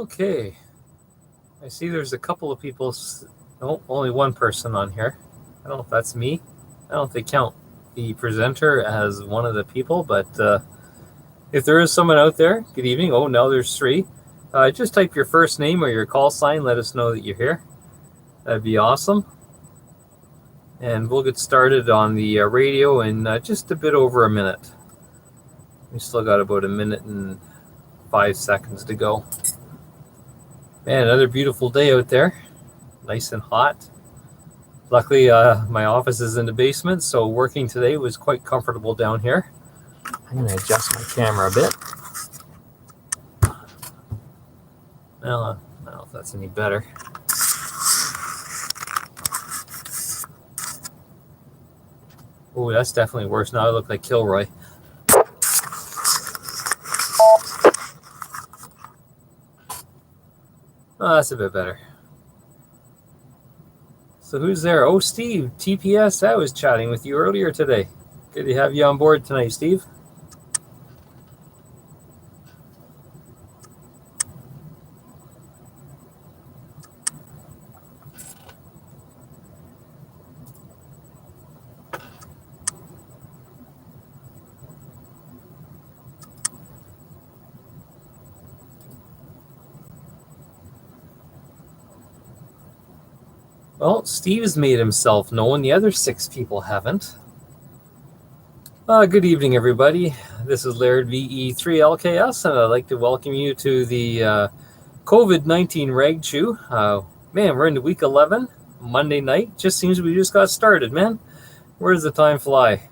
Okay. I see there's a couple of people. No, only one person on here. I don't know if that's me. I don't think they count the presenter as one of the people, but if there is someone out there, good evening. Oh, now there's three. Just type your first name or your call sign. Let us know that you're here. That'd be awesome. And we'll get started on the radio in just a bit over a minute. We still got about a minute and 5 seconds to go. Man, another beautiful day out there. Nice and hot. Luckily, my office is in the basement, so working today was quite comfortable down here. I'm going to adjust my camera a bit. Well, I don't know if that's any better. Oh, that's definitely worse. Now I look like Kilroy. Oh, that's a bit better. So who's there? Oh, Steve, TPS. I was chatting with you earlier today. Good to have you on board tonight, Steve. Well, Steve's made himself known. The other 6 people haven't. Good evening, everybody. This is Laird VE3LKS, and I'd like to welcome you to the COVID-19 Rag Chew. Man, we're into week 11, Monday night. Just seems we just got started, man. Where does the time fly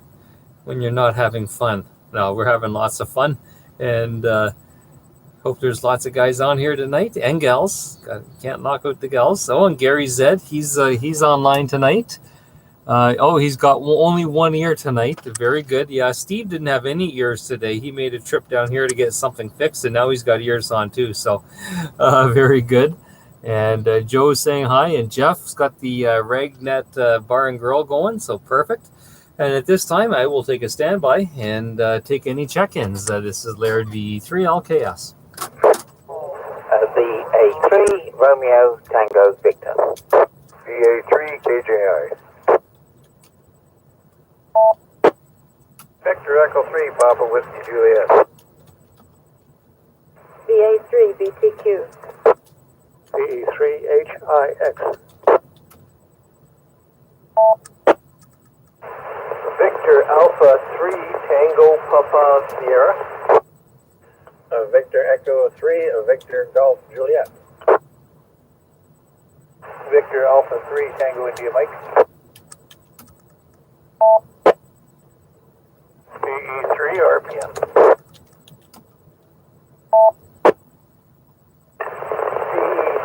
when you're not having fun? No, we're having lots of fun, and hope there's lots of guys on here tonight, and gals. Can't knock out the gals. Oh, and Gary Zed, he's online tonight. He's got only one ear tonight. Very good. Yeah, Steve didn't have any ears today. He made a trip down here to get something fixed, and now he's got ears on too. So, very good. And Joe's saying hi, and Jeff's got the Ragnet Bar and Grill going. So perfect. And at this time, I will take a standby and take any check-ins. This is Laird V3LKS. VA3 Romeo Tango Victor. VA3 KJI. Victor Echo 3 Papa Whiskey Juliet. VA3 BTQ. VE3 HIX. Victor Alpha 3 Tango Papa Sierra. Victor Echo 3 Victor Golf Juliet. Victor Alpha 3 Tango India Mike. VE3 RPM.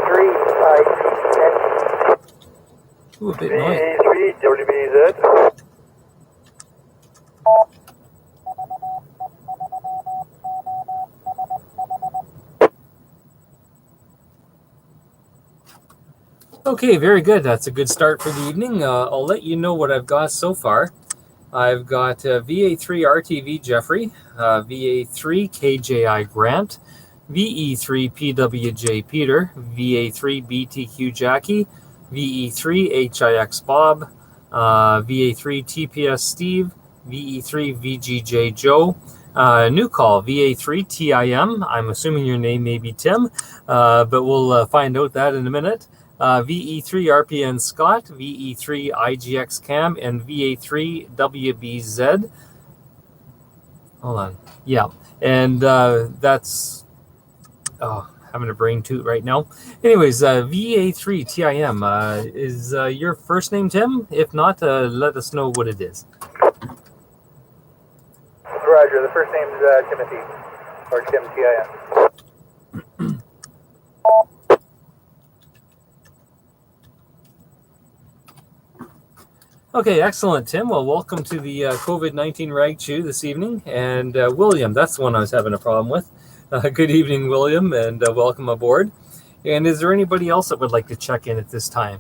VE3 IP10. Ooh, a bit noisy. VE3 WBZ. Okay, very good. That's a good start for the evening. I'll let you know what I've got so far. I've got VA3 RTV Jeffrey, VA3 KJI Grant, VE3 PWJ Peter, VA3 BTQ Jackie, VE3 HIX Bob, VA3 TPS Steve, VE3 VGJ Joe, new call VA3 TIM. I'm assuming your name may be Tim, but we'll find out that in a minute. VE3 RPN Scott, VE3 IGX Cam, and VA3 WBZ. Hold on. Yeah. And that's... Oh, having a brain toot right now. Anyways, VA3 TIM. Is your first name Tim? If not, let us know what it is. Roger, the first name is Timothy, or Tim TIM. Okay, excellent, Tim. Well, welcome to the COVID-19 Rag Chew this evening. And William, that's the one I was having a problem with. Good evening, William, and welcome aboard. And is there anybody else that would like to check in at this time?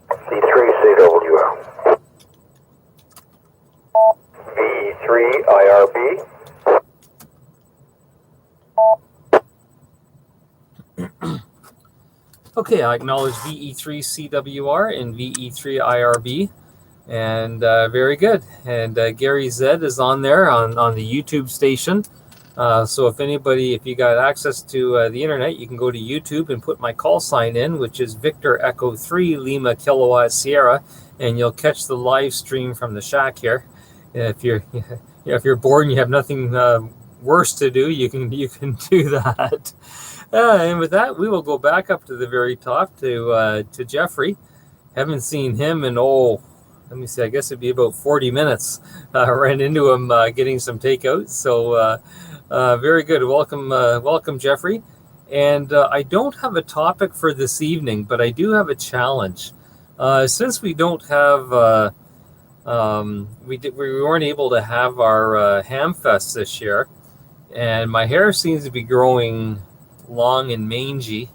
C3CWL. V3 IRB. Okay, I acknowledge VE3CWR and VE3IRB. And very good. And Gary Zed is on there on the YouTube station. So if you got access to the internet, you can go to YouTube and put my call sign in, which is Victor Echo 3 Lima Kilowatt Sierra, and you'll catch the live stream from the shack here. If you're bored and you have nothing worse to do, you can do that. And with that, we will go back up to the very top to Jeffrey. Haven't seen him in let me see, I guess it'd be about 40 minutes. Ran into him getting some takeout. So very good. Welcome, Jeffrey. And I don't have a topic for this evening, but I do have a challenge. Since we don't have, we weren't able to have our Ham Fest this year, and my hair seems to be growing long and mangy.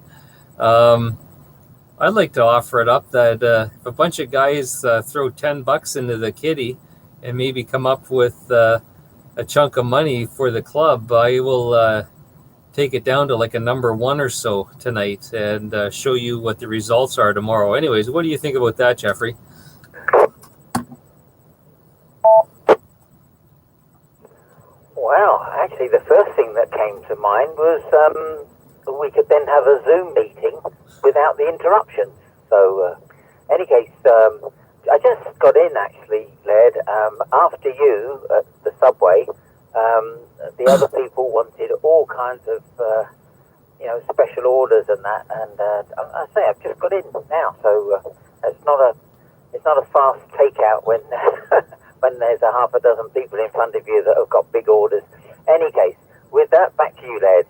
I'd like to offer it up that if a bunch of guys throw $10 into the kitty and maybe come up with a chunk of money for the club, I will take it down to like a number 1 or so tonight and show you what the results are tomorrow. Anyways, what do you think about that, Jeffrey? Well, actually, the first thing that came to mind was we could then have a Zoom meeting without the interruptions. So, any case, I just got in actually, Laird, after you at the subway. The other people wanted all kinds of, special orders and that. And I say I've just got in now, so it's not a fast takeout when when there's a half a dozen people in front of you that have got big orders. Any case, with that, back to you, Laird.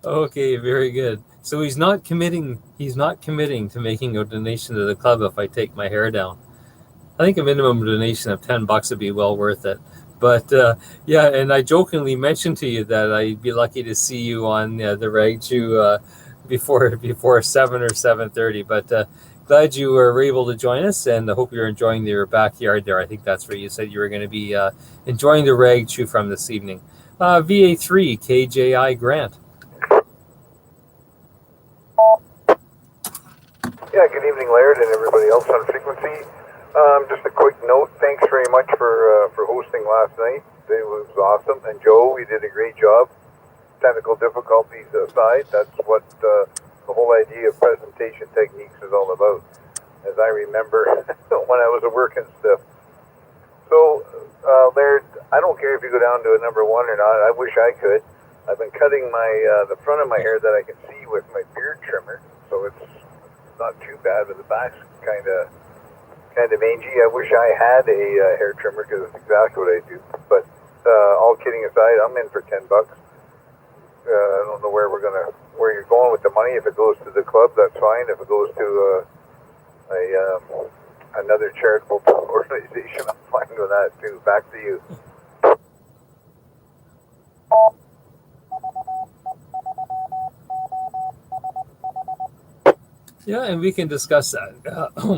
Okay, very good. So he's not committing to making a donation to the club if I take my hair down. I think a minimum donation of $10 would be well worth it. But yeah, and I jokingly mentioned to you that I'd be lucky to see you on the Rag Chew before 7 or 7:30. But glad you were able to join us, and I hope you're enjoying your backyard there. I think that's where you said you were going to be enjoying the Rag Chew from this evening. VA3 KJI Grant. Yeah, good evening, Laird, and everybody else on frequency. Just a quick note, thanks very much for hosting last night. It was awesome. And Joe, you did a great job. Technical difficulties aside, that's what the whole idea of presentation techniques is all about, as I remember when I was a working stiff. So, Laird, I don't care if you go down to a number 1 or not. I wish I could. I've been cutting the front of my hair that I can see with my beard trimmer, so it's not too bad, but the back's kind of mangy. I wish I had a hair trimmer because it's exactly what I do. But all kidding aside, I'm in for $10. I don't know where you're going with the money. If it goes to the club, that's fine. If it goes to another charitable organization, I'm fine with that too. Back to you. Yeah, and we can discuss that.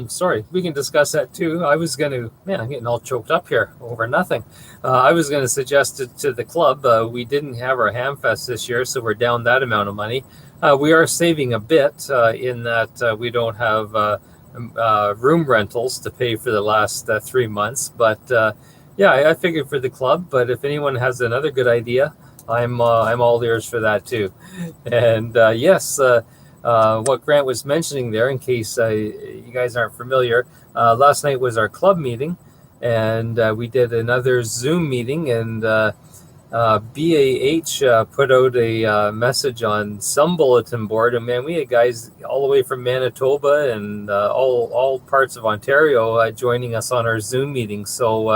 Sorry, we can discuss that too. I was going to, I'm getting all choked up here over nothing. I was going to suggest to the club, we didn't have our Hamfest this year, so we're down that amount of money. We are saving a bit in that we don't have room rentals to pay for the last 3 months. But yeah, I figured for the club, but if anyone has another good idea, I'm all ears for that too. And yes, what Grant was mentioning there, in case you guys aren't familiar, last night was our club meeting, and we did another Zoom meeting, and BAH put out a message on some bulletin board, and man, we had guys all the way from Manitoba and all parts of Ontario joining us on our Zoom meeting. So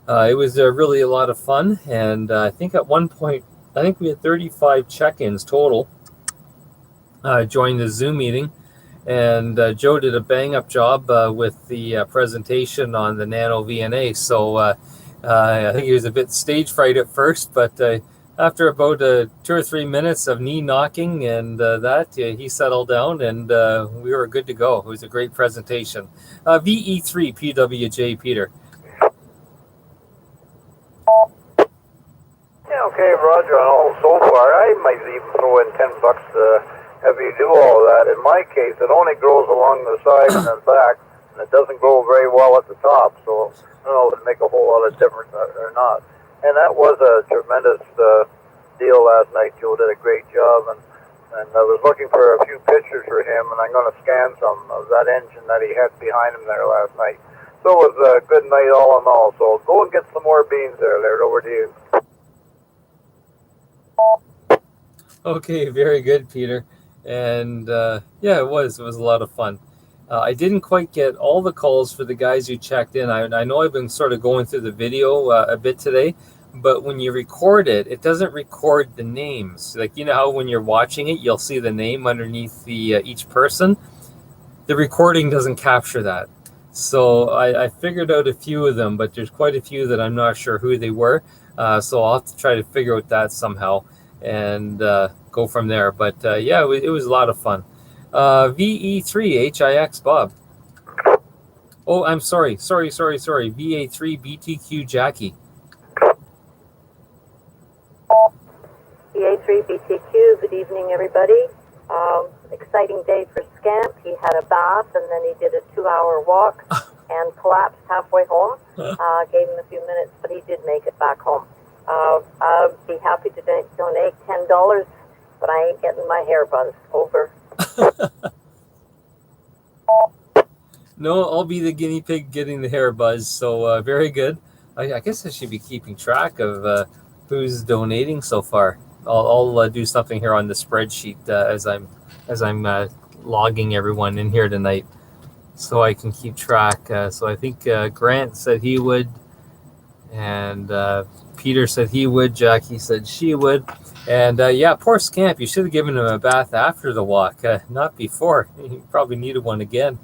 it was really a lot of fun, and I think at one point, we had 35 check-ins total. Joined the Zoom meeting, and Joe did a bang-up job with the presentation on the Nano VNA. So I think he was a bit stage fright at first, but after about 2 or 3 minutes of knee knocking and he settled down, and we were good to go. It was a great presentation. VE3 PWJ Peter. Yeah, Yeah, okay, Roger. On all so far, I might even throw in $10 to have you do all that. In my case, it only grows along the side and the back, and it doesn't grow very well at the top. So I don't know if it make a whole lot of difference or not. And that was a tremendous deal last night. Joe did a great job, and I was looking for a few pictures for him, and I'm going to scan some of that engine that he had behind him there last night. So it was a good night all in all. So go and get some more beans there, Laird. Over to you. Okay, very good, Peter. And yeah, it was a lot of fun. I didn't quite get all the calls for the guys who checked in. I know I've been sort of going through the video a bit today, but when you record it, it doesn't record the names. Like, you know how when you're watching it, you'll see the name underneath the each person. The recording doesn't capture that. So I figured out a few of them, but there's quite a few that I'm not sure who they were. So I'll have to try to figure out that somehow and go from there. But yeah, it was a lot of fun. VE3HIX Bob. Oh, I'm sorry. VA3 BTQ Jackie. VA3 BTQ, good evening, everybody. Exciting day for Scamp. He had a bath and then he did a 2-hour walk and collapsed halfway home. Gave him a few minutes, but he did make it back home. I'd be happy to donate $10, but I ain't getting my hair buzzed. Over. No, I'll be the guinea pig getting the hair buzz. So very good. I guess I should be keeping track of who's donating so far. I'll do something here on the spreadsheet as I'm logging everyone in here tonight, so I can keep track. So I think Grant said he would, and Peter said he would. Jackie said she would, and yeah, poor Scamp. You should have given him a bath after the walk, not before. He probably needed one again.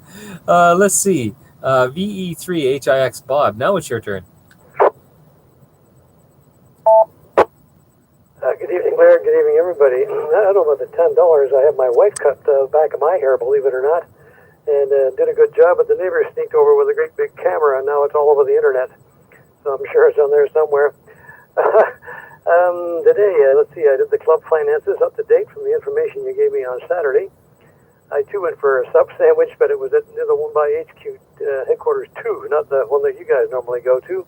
Let's see. VE3HIX Bob. Now it's your turn. Good evening, Laird. Good evening, everybody. I don't know about the $10. I have my wife cut the back of my hair, believe it or not, and did a good job. But the neighbor sneaked over with a great big camera, and now it's all over the internet. So I'm sure it's on there somewhere. Today, let's see, I did the club finances up to date from the information you gave me on Saturday. I too went for a sub sandwich, but it was at the one by HQ headquarters 2, not the one that you guys normally go to.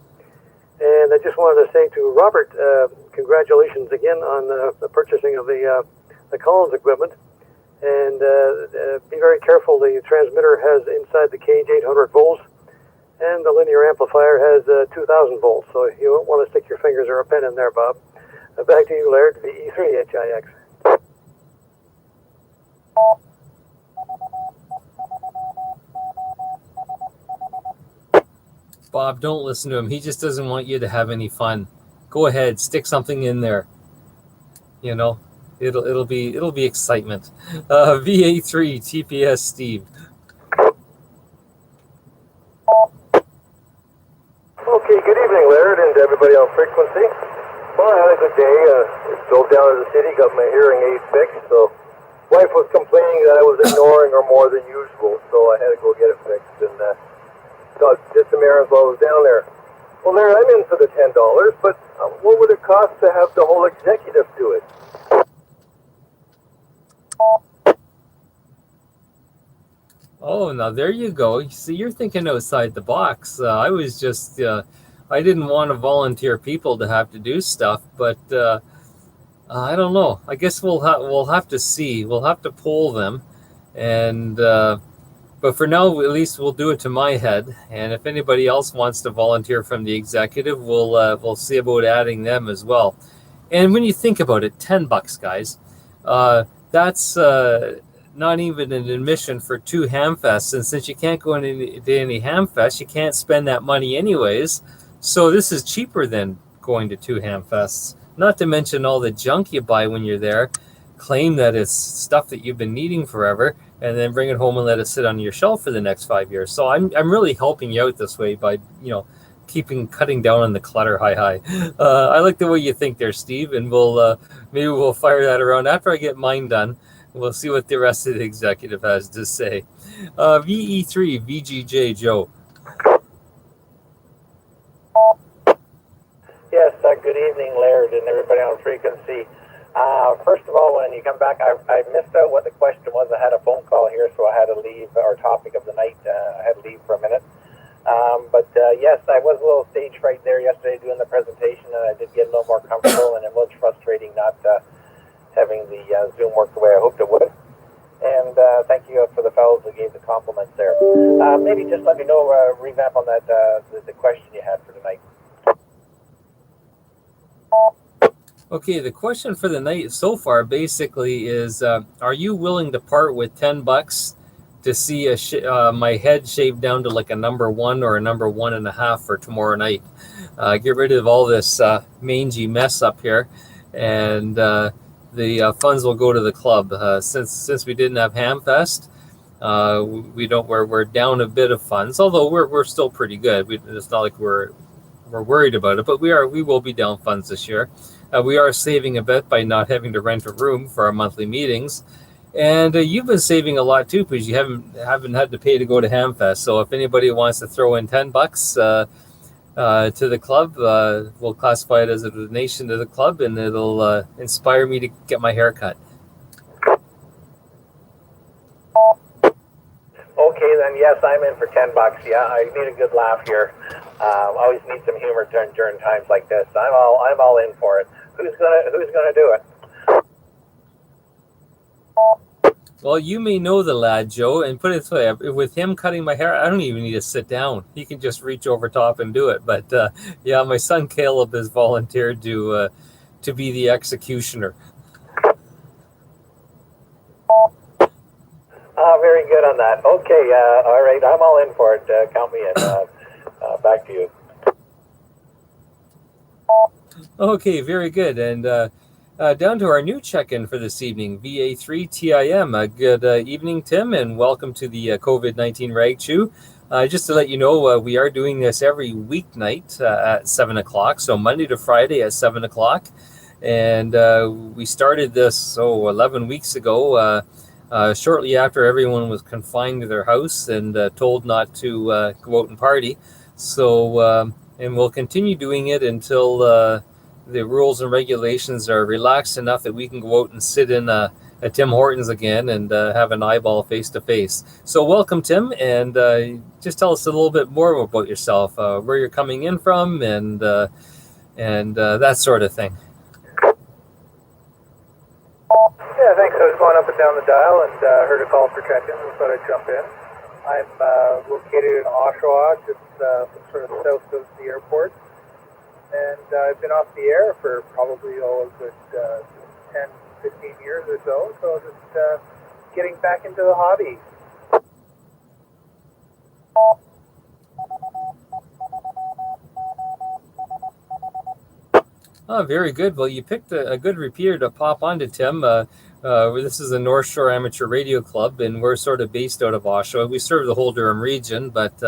And I just wanted to say to Robert, congratulations again on the purchasing of the Collins equipment. And be very careful. The transmitter has inside the cage 800 volts, and the linear amplifier has 2,000 volts. So you won't want to stick your fingers or a pen in there, Bob. Back to you, Laird, VE3HIX. Bob, don't listen to him. He just doesn't want you to have any fun. Go ahead, stick something in there. You know, it'll be excitement. VA3 TPS Steve. Okay, good evening, Laird, and everybody on frequency. Well, I had a good day. Drove down to the city, got my hearing aid fixed. So, wife was complaining that I was ignoring her more than usual, so I had to go get it fixed. And did some errands while I was down there. Well, Laird, I'm in for the $10, but what would it cost to have the whole executive do it? Oh, now there you go. See, you're thinking outside the box. I was just, I didn't want to volunteer people to have to do stuff, but I don't know. I guess we'll have to see. We'll have to poll them, and but for now, at least we'll do it to my head. And if anybody else wants to volunteer from the executive, we'll see about adding them as well. And when you think about it, $10, guys, that's not even an admission for 2 Hamfests. And since you can't go into any Hamfests, you can't spend that money anyways. So this is cheaper than going to 2 Hamfests. Not to mention all the junk you buy when you're there. Claim that it's stuff that you've been needing forever, and then bring it home and let it sit on your shelf for the next 5 years. So I'm really helping you out this way by, cutting down on the clutter. Hi. I like the way you think there, Steve, and maybe we'll fire that around after I get mine done. We'll see what the rest of the executive has to say. VE3 VGJ Joe. Yes, Good evening, Laird, and everybody on frequency. First of all, when you come back, I missed out what the question was. I had a phone call here, so I had to leave. Our topic of the night, I had to leave for a minute. Yes, I was a little stage fright there yesterday doing the presentation, and I did get a little more comfortable, and it was frustrating not having the Zoom work the way I hoped it would. And thank you for the fellows who gave the compliments there. Maybe just let me know, revamp on that, the question you had for tonight. Okay, the question for the night so far basically is, are you willing to part with $10 to see my head shaved down to like a number 1 or a number 1.5 for tomorrow night? Get rid of all this mangy mess up here, and the funds will go to the club. Since we didn't have Hamfest, we're down a bit of funds, although we're still pretty good. It's not like we're worried about it, but we will be down funds this year. We are saving a bit by not having to rent a room for our monthly meetings, and you've been saving a lot too because you haven't had to pay to go to Hamfest. So if anybody wants to throw in $10 to the club, we'll classify it as a donation to the club, and it'll inspire me to get my hair cut. Okay, then yes, I'm in for $10. Yeah, I need a good laugh here. Always need some humor during times like this. I'm all in for it. Who's gonna do it? Well, you may know the lad, Joe, and put it this way: with him cutting my hair, I don't even need to sit down. He can just reach over top and do it. But yeah, my son Caleb has volunteered to be the executioner. Very good on that. Okay, all right, I'm all in for it. Count me in. Back to you. Okay, very good. And down to our new check-in for this evening, VA3TIM. Good evening, Tim, and welcome to the COVID-19 Rag Chew. Just to let you know, we are doing this every weeknight at 7 o'clock, so Monday to Friday at 7 o'clock. And we started this 11 weeks ago, shortly after everyone was confined to their house and told not to go out and party. So, and we'll continue doing it until the rules and regulations are relaxed enough that we can go out and sit in a Tim Hortons again and have an eyeball face to face. So welcome, Tim, and just tell us a little bit more about yourself, where you're coming in from, and that sort of thing. Yeah, thanks. I was going up and down the dial and heard a call for check-in, so thought I'd jump in. I'm located in Oshawa, just sort of south of the airport. And I've been off the air for probably a good 10, 15 years or so. So just getting back into the hobby. Oh, very good. Well, you picked a good repeater to pop onto, Tim. This is the North Shore Amateur Radio Club, and we're sort of based out of Oshawa. We serve the whole Durham region, but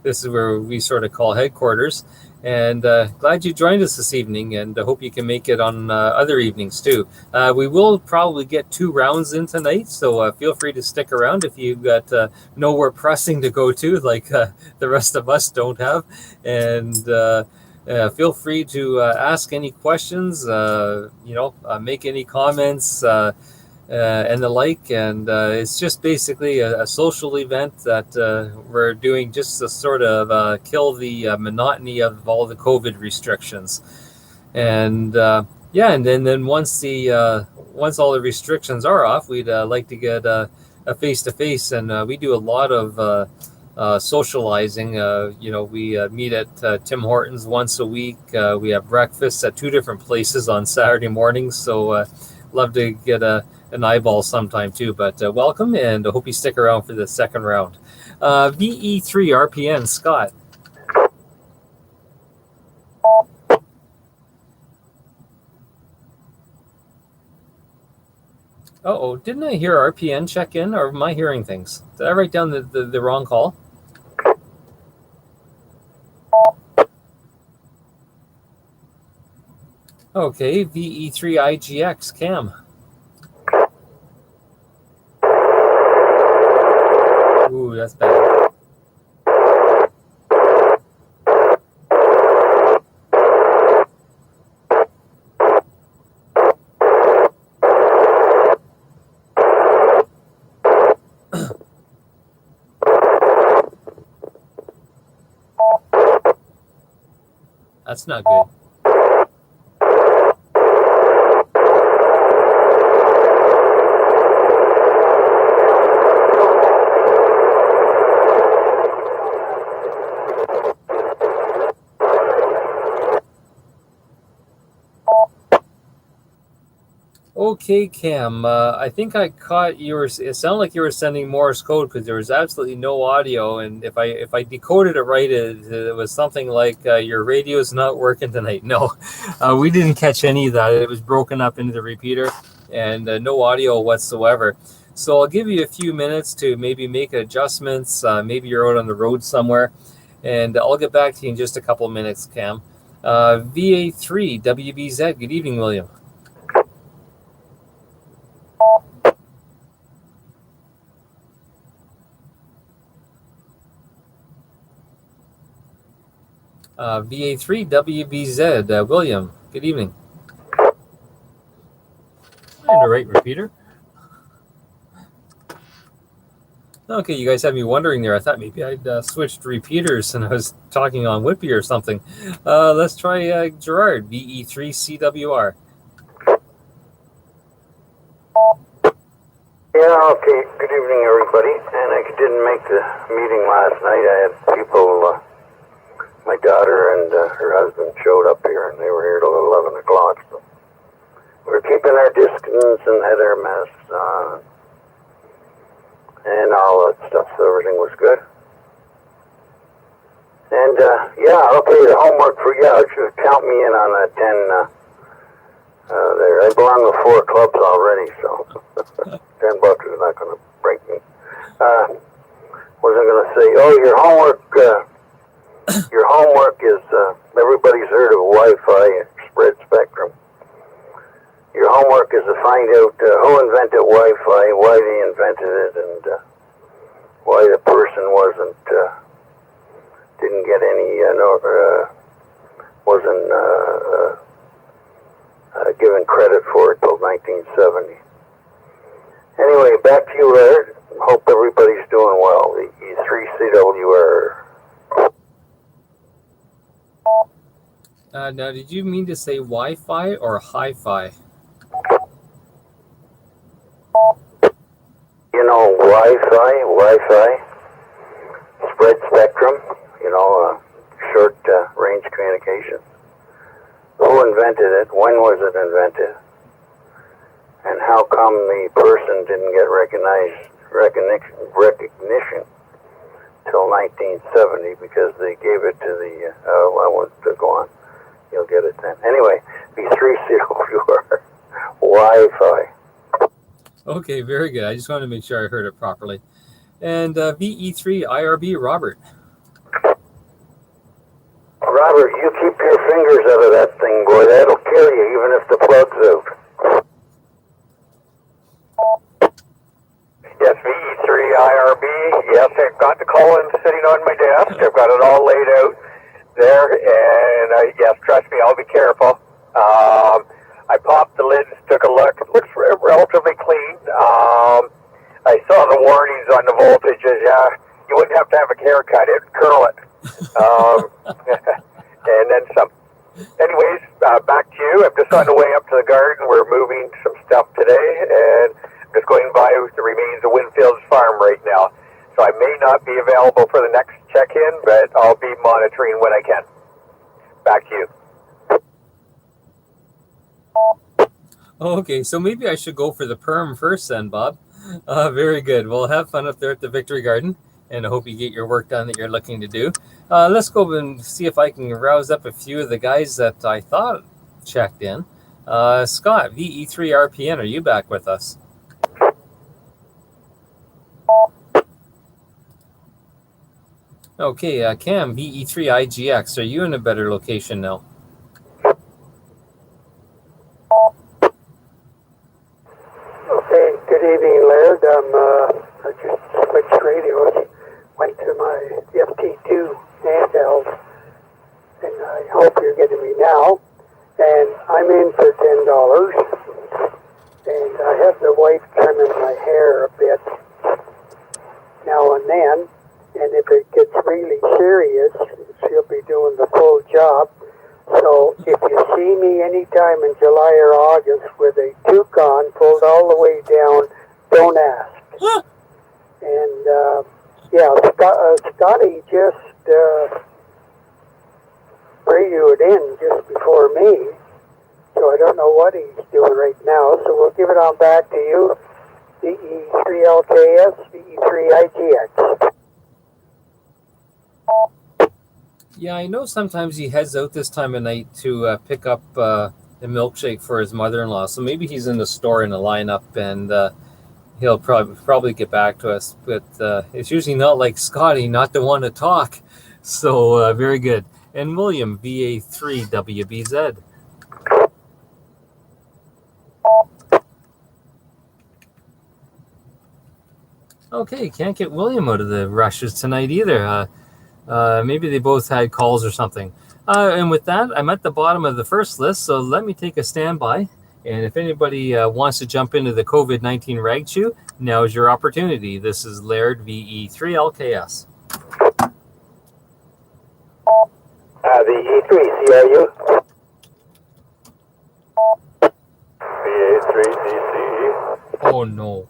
this is where we sort of call headquarters. And glad you joined us this evening, and I hope you can make it on other evenings too. We will probably get 2 rounds in tonight, so feel free to stick around if you've got nowhere pressing to go to, like the rest of us don't have. And feel free to ask any questions, make any comments, and the like. And it's just basically a social event that we're doing just to sort of kill the monotony of all the COVID restrictions. And and then once all the restrictions are off, we'd like to get a face-to-face, and we do a lot of socializing. We meet at Tim Hortons once a week. We have breakfast at 2 different places on Saturday mornings, so love to get an eyeball sometime too. But welcome, and I hope you stick around for the second round. VE3 RPN, Scott. Uh-oh, didn't I hear RPN check in, or am I hearing things? Did I write down the wrong call? Okay, VE3IGX, Cam. Ooh, that's bad. That's not good. Okay, Cam. I think I caught you were. It sounded like you were sending Morse code because there was absolutely no audio, and if I decoded it right, it was something like your radio's not working tonight. No, we didn't catch any of that. It was broken up into the repeater, and no audio whatsoever. So I'll give you a few minutes to maybe make adjustments. Maybe you're out on the road somewhere, and I'll get back to you in just a couple of minutes, Cam. VA3 WBZ. Good evening, William. VA3 WBZ, William, good evening. And the right repeater. Okay, you guys had me wondering there. I thought maybe I'd switched repeaters and I was talking on Whippy or something. Let's try Gerard, VE3 CWR. Yeah, okay. Good evening, everybody. And I didn't make the meeting last night. I had people... my daughter and her husband showed up here, and they were here till 11 o'clock. So we were keeping our distance and had our masks on and all that stuff, so everything was good. And, yeah, okay, the homework for you, should count me in on that 10 there. I belong to 4 clubs already, so $10 is not going to break me. What was I going to say? Oh, your homework... Your homework is, everybody's heard of Wi-Fi spread spectrum. Your homework is to find out who invented Wi-Fi, why they invented it, and why the person didn't get any, wasn't given credit for it till 1970. Anyway, back to you, Laird. Hope everybody's doing well. The E3CWR. Now, did you mean to say Wi-Fi or hi-fi? You know, Wi-Fi, spread spectrum, short range communication. Who invented it? When was it invented? And how come the person didn't get recognition till 1970? Because they gave it to the, I want to go on. You'll get it then. Anyway, V3CWR, Wi-Fi. Okay, very good. I just wanted to make sure I heard it properly. And VE3 IRB, Robert. Robert, you keep your fingers out of that thing, boy. That'll kill you, even if the plug's out. Yes, VE3 IRB. Yes, I've got the call-in sitting on my desk. I've got it all laid out there, and yes, trust me, I'll be careful. I popped the lids, took a look. It looks relatively clean. I saw the warnings on the voltages. You wouldn't have to have a haircut; it'd curl it. And then some. Anyways, back to you. I'm just on the way up to the garden. We're moving some stuff today, and I'm just going by the remains of Winfield's farm right now. So I may not be available for the next check-in, but I'll be monitoring when I can. Back to you. Okay, so maybe I should go for the perm first then, Bob. Very good. Well, have fun up there at the Victory Garden, and I hope you get your work done that you're looking to do. Let's go and see if I can rouse up a few of the guys that I thought checked in. Scott, VE3 RPN, are you back with us? Okay, Cam, VE3 IGX, are you in a better location now? Okay, good evening, Laird. I just switched radios, went to my FT2 handheld, and I hope you're getting me now. And I'm in for $10, and I have the wife trimming my hair a bit now and then, and if it gets really serious, she'll be doing the full job. entire August with a toque on, pulled all the way down. Don't ask. And Scotty just radioed in just before me, so I don't know what he's doing right now. So we'll give it on back to you. VE3LKS, VE3IGX. Yeah, I know sometimes he heads out this time of night to pick up a milkshake for his mother-in-law. So maybe he's in the store in a lineup, and he'll probably get back to us. But it's usually not like Scotty, not the one to talk. So very good. And William, VA3WBZ. Okay, can't get William out of the rushes tonight either. Maybe they both had calls or something. And with that, I'm at the bottom of the first list, so let me take a standby. And if anybody wants to jump into the COVID-19 rag chew, now is your opportunity. This is Laird, VE3LKS. VE3CRU. VA3DCE. Oh, no.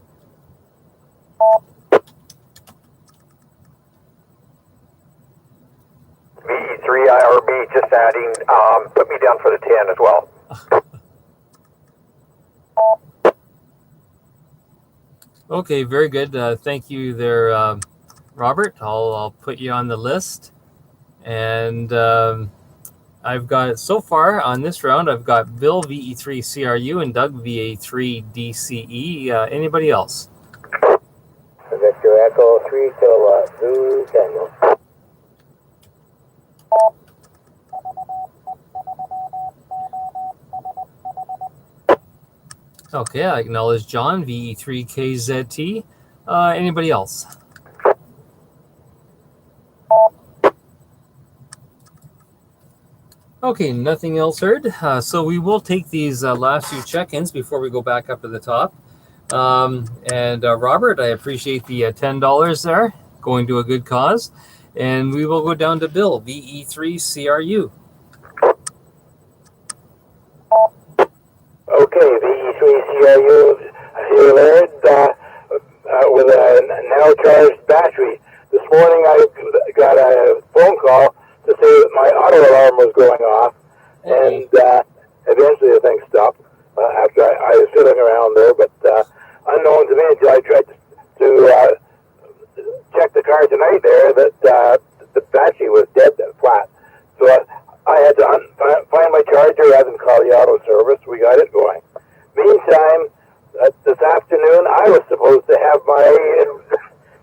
VE3IRB, just adding, put me down for the 10 as well. Okay, very good. Thank you there, Robert. I'll put you on the list. And I've got, so far on this round, I've got Bill, VE3CRU, and Doug, VA3DCE. Anybody else? Victor Echo 3 Kilowatt, Zoo Daniel. Okay, I acknowledge John, VE3KZT. Anybody else? Okay, nothing else heard. So we will take these last few check-ins before we go back up to the top. And Robert, I appreciate the $10 there, going to a good cause. And we will go down to Bill, VE3CRU. Okay, VE3CRU here, Laird, with a now charged battery. This morning I got a phone call to say that my auto alarm was going off, and eventually the thing stopped after I was fiddling around there, but unknown to me until I tried to check the car tonight there that the battery was dead flat. So I had to find my charger, have them call the auto service. We got it going. Meantime, this afternoon, I was supposed to have my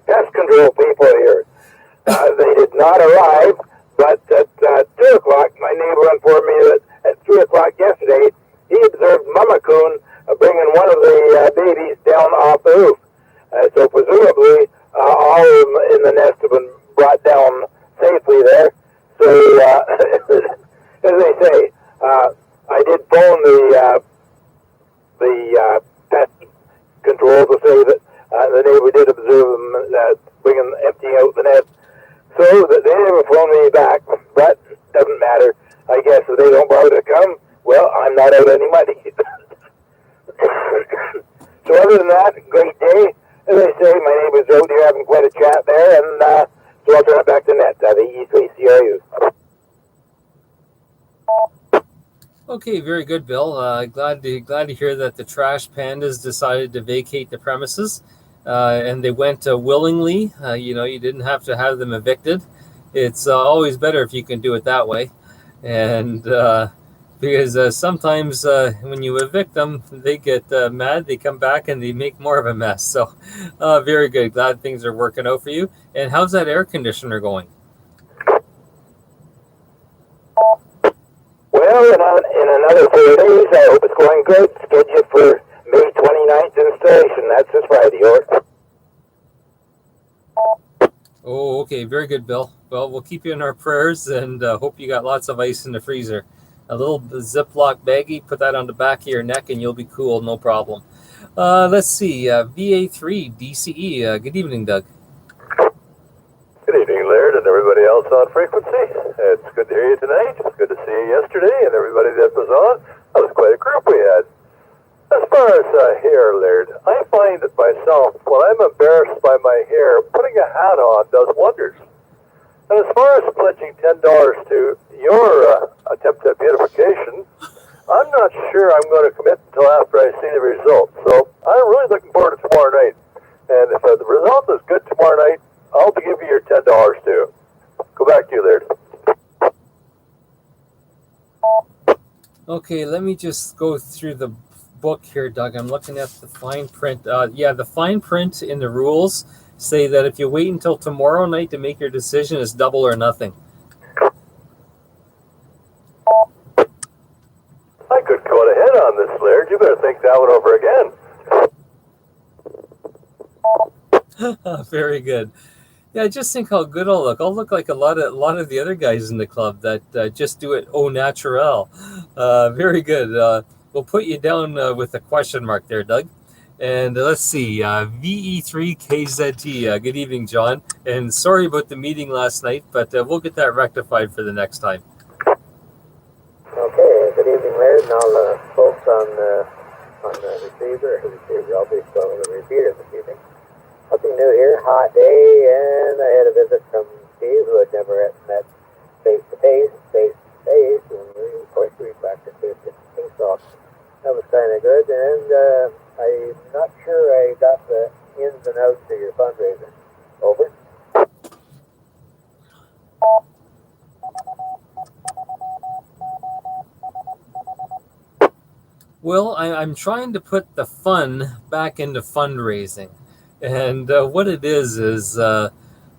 pest control people here. They did not arrive, but at 2 o'clock, my neighbor informed me that at 3 o'clock yesterday, he observed Mama Coon bringing one of the babies down off the roof. So presumably, all of them in the nest have been brought down safely there. So, as they say, I did phone the pest control to say that the neighbor did observe them emptying out the nest. So that they never phoned me back, but doesn't matter. I guess if they don't bother to come, well, I'm not out any money. So other than that, great day. As I say, my neighbor's out here having quite a chat there, and so I'll turn it back to Net, the E3CRU. Okay, very good, Bill. Glad to hear that the trash pandas decided to vacate the premises, and they went willingly. You didn't have to have them evicted. It's always better if you can do it that way, and because sometimes when you evict them, they get mad. They come back and they make more of a mess. So, very good. Glad things are working out for you. And how's that air conditioner going? Well, in another 4 days, I hope it's going good. Scheduled for May 29th installation. That's this Friday, or. Oh, okay. Very good, Bill. Well, we'll keep you in our prayers and hope you got lots of ice in the freezer. A little Ziploc baggie, put that on the back of your neck and you'll be cool, no problem. Let's see, VA3 DCE. Good evening, Doug. Good evening, Laird, and everybody else on frequency. It's good to hear you tonight. It's good to see you yesterday, and everybody that was on. That was quite a group we had. As far as hair, Laird, I find it myself, when I'm embarrassed by my hair, putting a hat on does wonders. And as far as pledging $10 to your attempt at beautification, I'm not sure I'm going to commit until after I see the results. So I'm really looking forward to tomorrow night. And if the result is good tomorrow night, I'll be giving you your $10 too. Go back to you, Laird. Okay, let me just go through the book here, Doug. I'm looking at the fine print. The fine print in the rules say that if you wait until tomorrow night to make your decision, it's double or nothing. I could go ahead on this, Laird. You better think that one over again. Very good. Yeah, just think how good I'll look. I'll look like a lot of the other guys in the club that just do it au naturel. Very good. We'll put you down with a question mark there, Doug. And let's see, VE3KZT. Good evening, John. And sorry about the meeting last night, but we'll get that rectified for the next time. Okay, good evening, Laird, and all the folks on the receiver. I'll be still on the repeater this evening. Nothing new here, hot day, and I had a visit from Steve, who had never met face-to-face, and of course we practiced face-to-face, so that was kind of good, and I'm not sure I got the ins and outs of your fundraiser. Over. Well, I'm trying to put the fun back into fundraising. And what it is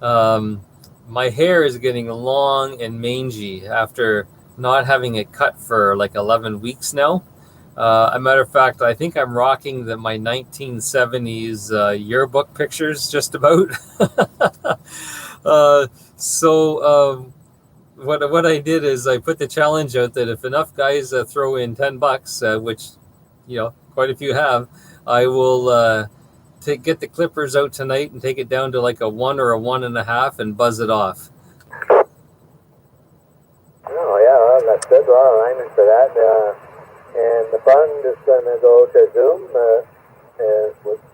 my hair is getting long and mangy after not having it cut for like 11 weeks now. A matter of fact, I think I'm rocking my 1970s yearbook pictures just about. What I did is I put the challenge out that if enough guys throw in $10, which quite a few have, I will get the clippers out tonight and take it down to like a 1 or a 1.5 and buzz it off. Oh yeah, well, that's good. Well, I'm in for that. And the fund is going to go to Zoom.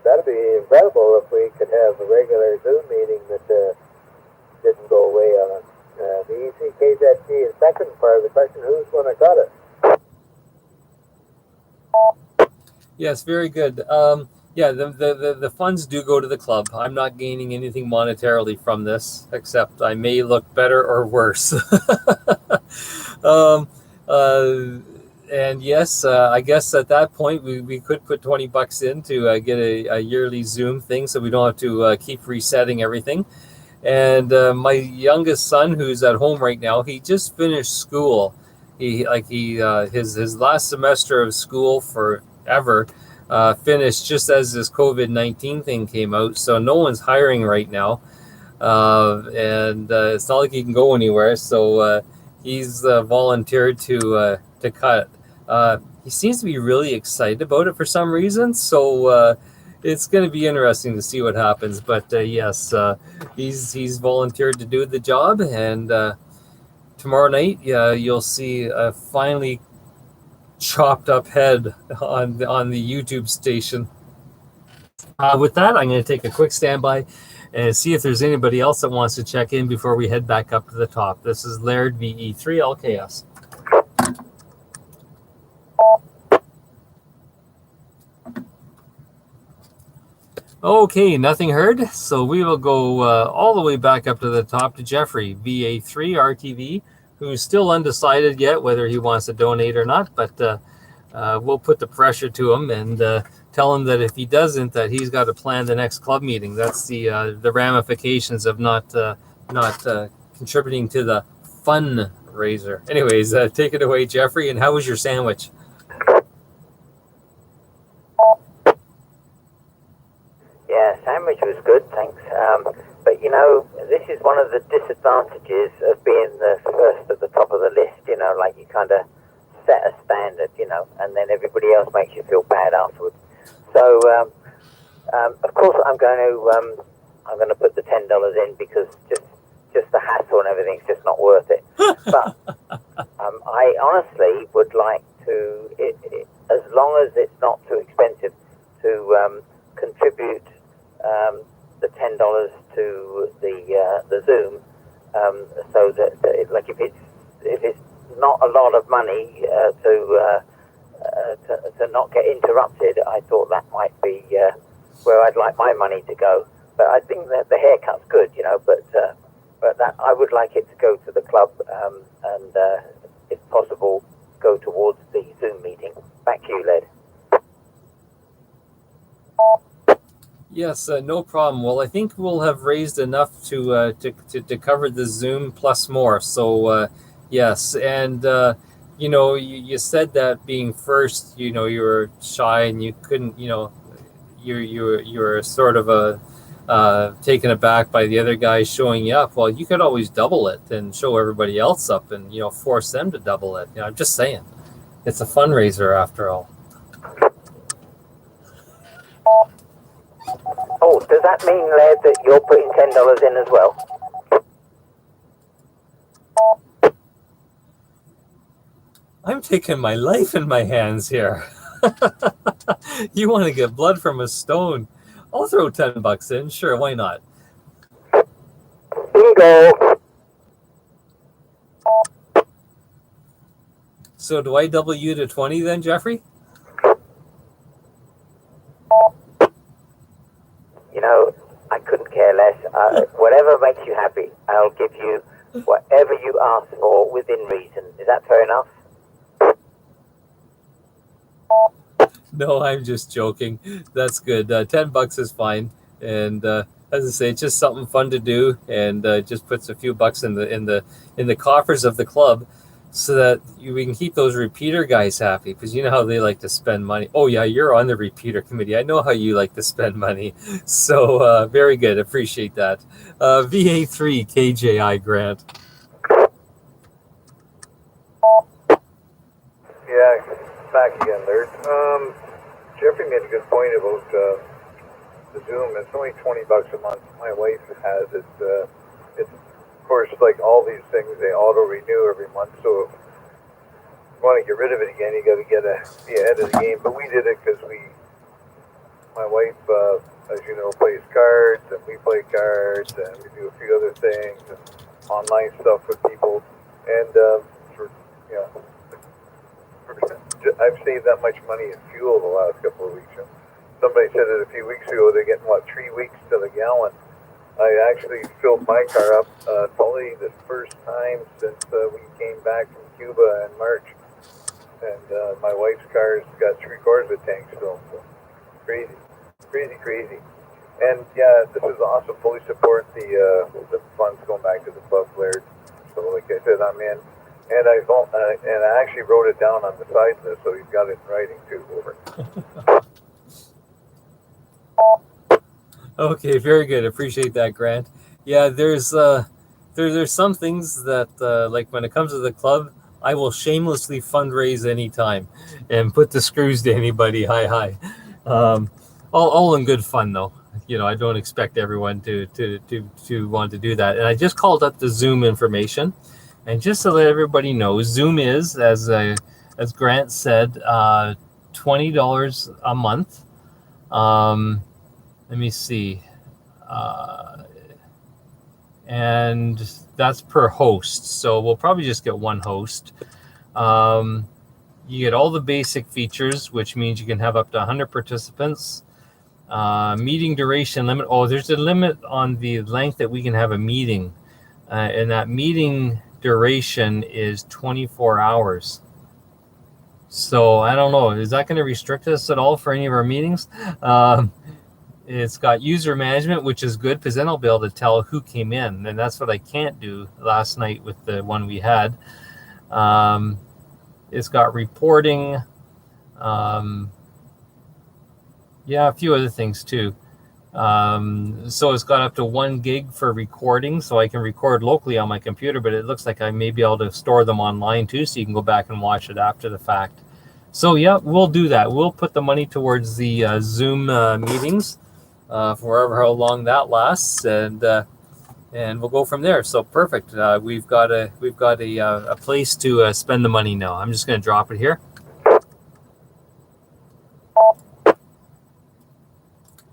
That'd be incredible if we could have a regular Zoom meeting that didn't go away on it. The ECKZT is second part of the question, who's going to cut it? Yes, very good. The funds do go to the club. I'm not gaining anything monetarily from this, except I may look better or worse. And yes, I guess at that point we could put $20 in to get a yearly Zoom thing, so we don't have to keep resetting everything. And my youngest son, who's at home right now, he just finished school. His last semester of school forever finished just as this COVID-19 thing came out. So no one's hiring right now, and it's not like he can go anywhere. So he's volunteered to cut. He seems to be really excited about it for some reason. So it's going to be interesting to see what happens. But yes, he's volunteered to do the job, and tomorrow night, you'll see a finally chopped up head on the YouTube station. With that, I'm going to take a quick standby and see if there's anybody else that wants to check in before we head back up to the top. This is Laird, VE3LKS. Okay, nothing heard. So we will go all the way back up to the top to Jeffrey, VA3RTV, who's still undecided yet whether he wants to donate or not, but we'll put the pressure to him and tell him that if he doesn't, that he's got to plan the next club meeting. That's the ramifications of not contributing to the fundraiser. Anyways, take it away, Jeffrey. And how was your sandwich? Yeah, sandwich was good, thanks. But this is one of the disadvantages of being the first at the top of the list. Like you kind of set a standard, and then everybody else makes you feel bad afterwards. So, of course, I'm going to put the $10 in because just the hassle and everything's just not worth it. But I honestly would like to, as long as it's not too expensive, to contribute the $10 to the Zoom, so that like if it's not a lot of money to not get interrupted, I thought that might be where I'd like my money to go. But I think that the haircut's good, but that I would like it to go to the club, and if possible, go towards the Zoom meeting. Back to you, Led. Yes, no problem. Well, I think we'll have raised enough to cover the Zoom plus more. So yes, and you said that being first, you were shy and you couldn't, you were sort of taken aback by the other guys showing you up. Well, you could always double it and show everybody else up, and force them to double it. I'm just saying, it's a fundraiser after all. Oh, does that mean, Led, that you're putting $10 in as well? I'm taking my life in my hands here. You want to get blood from a stone? I'll throw $10 in. Sure, why not? Bingo. So do I double you to 20 then, Jeffrey? I couldn't care less. Whatever makes you happy, I'll give you whatever you ask for within reason. Is that fair enough? No, I'm just joking. That's good. $10 is fine. And as I say, it's just something fun to do, and just puts a few bucks in the coffers of the club, so that we can keep those repeater guys happy, because you know how they like to spend money. Oh yeah, you're on the repeater committee. I know how you like to spend money. So very good. Appreciate that. VA3 KJI Grant. Yeah, back again there. Jeffrey made a good point about the Zoom. It's only $20 a month. My wife has it. It's, of course, like all these things, they auto-renew every month. So if you want to get rid of it again, you got to be ahead of the game. But we did it because my wife, as you know, plays cards, and we play cards, and we do a few other things, and online stuff with people. And I've saved that much money in fuel the last couple of weeks. Somebody said it a few weeks ago, they're getting, 3 weeks to the gallon. I actually filled my car up, probably the first time since we came back from Cuba in March. And my wife's car's got 3/4 of a tank still. So crazy. And yeah, this is awesome. Fully support the funds going back to the club, Laird. So like I said, I'm in. And I actually wrote it down on the side of this, so you've got it in writing too. Over. Okay, very good. Appreciate that, Grant. Yeah, there's some things that like when it comes to the club, I will shamelessly fundraise anytime and put the screws to anybody. Hi. All in good fun though. I don't expect everyone to want to do that. And I just called up the Zoom information. And just to let everybody know, Zoom is, as Grant said, $20 a month. Let me see. And that's per host. So we'll probably just get one host. You get all the basic features, which means you can have up to 100 participants. Meeting duration limit. Oh, there's a limit on the length that we can have a meeting. And that meeting duration is 24 hours. So I don't know. Is that going to restrict us at all for any of our meetings? It's got user management, which is good because then I'll be able to tell who came in. And that's what I can't do last night with the one we had. It's got reporting. Yeah, a few other things too. So it's got up to 1 gig for recording, so I can record locally on my computer, but it looks like I may be able to store them online too, so you can go back and watch it after the fact. So yeah, we'll do that. We'll put the money towards the Zoom meetings for how long that lasts, and we'll go from there. So perfect. We've got a place to spend the money now. I'm just going to drop it here.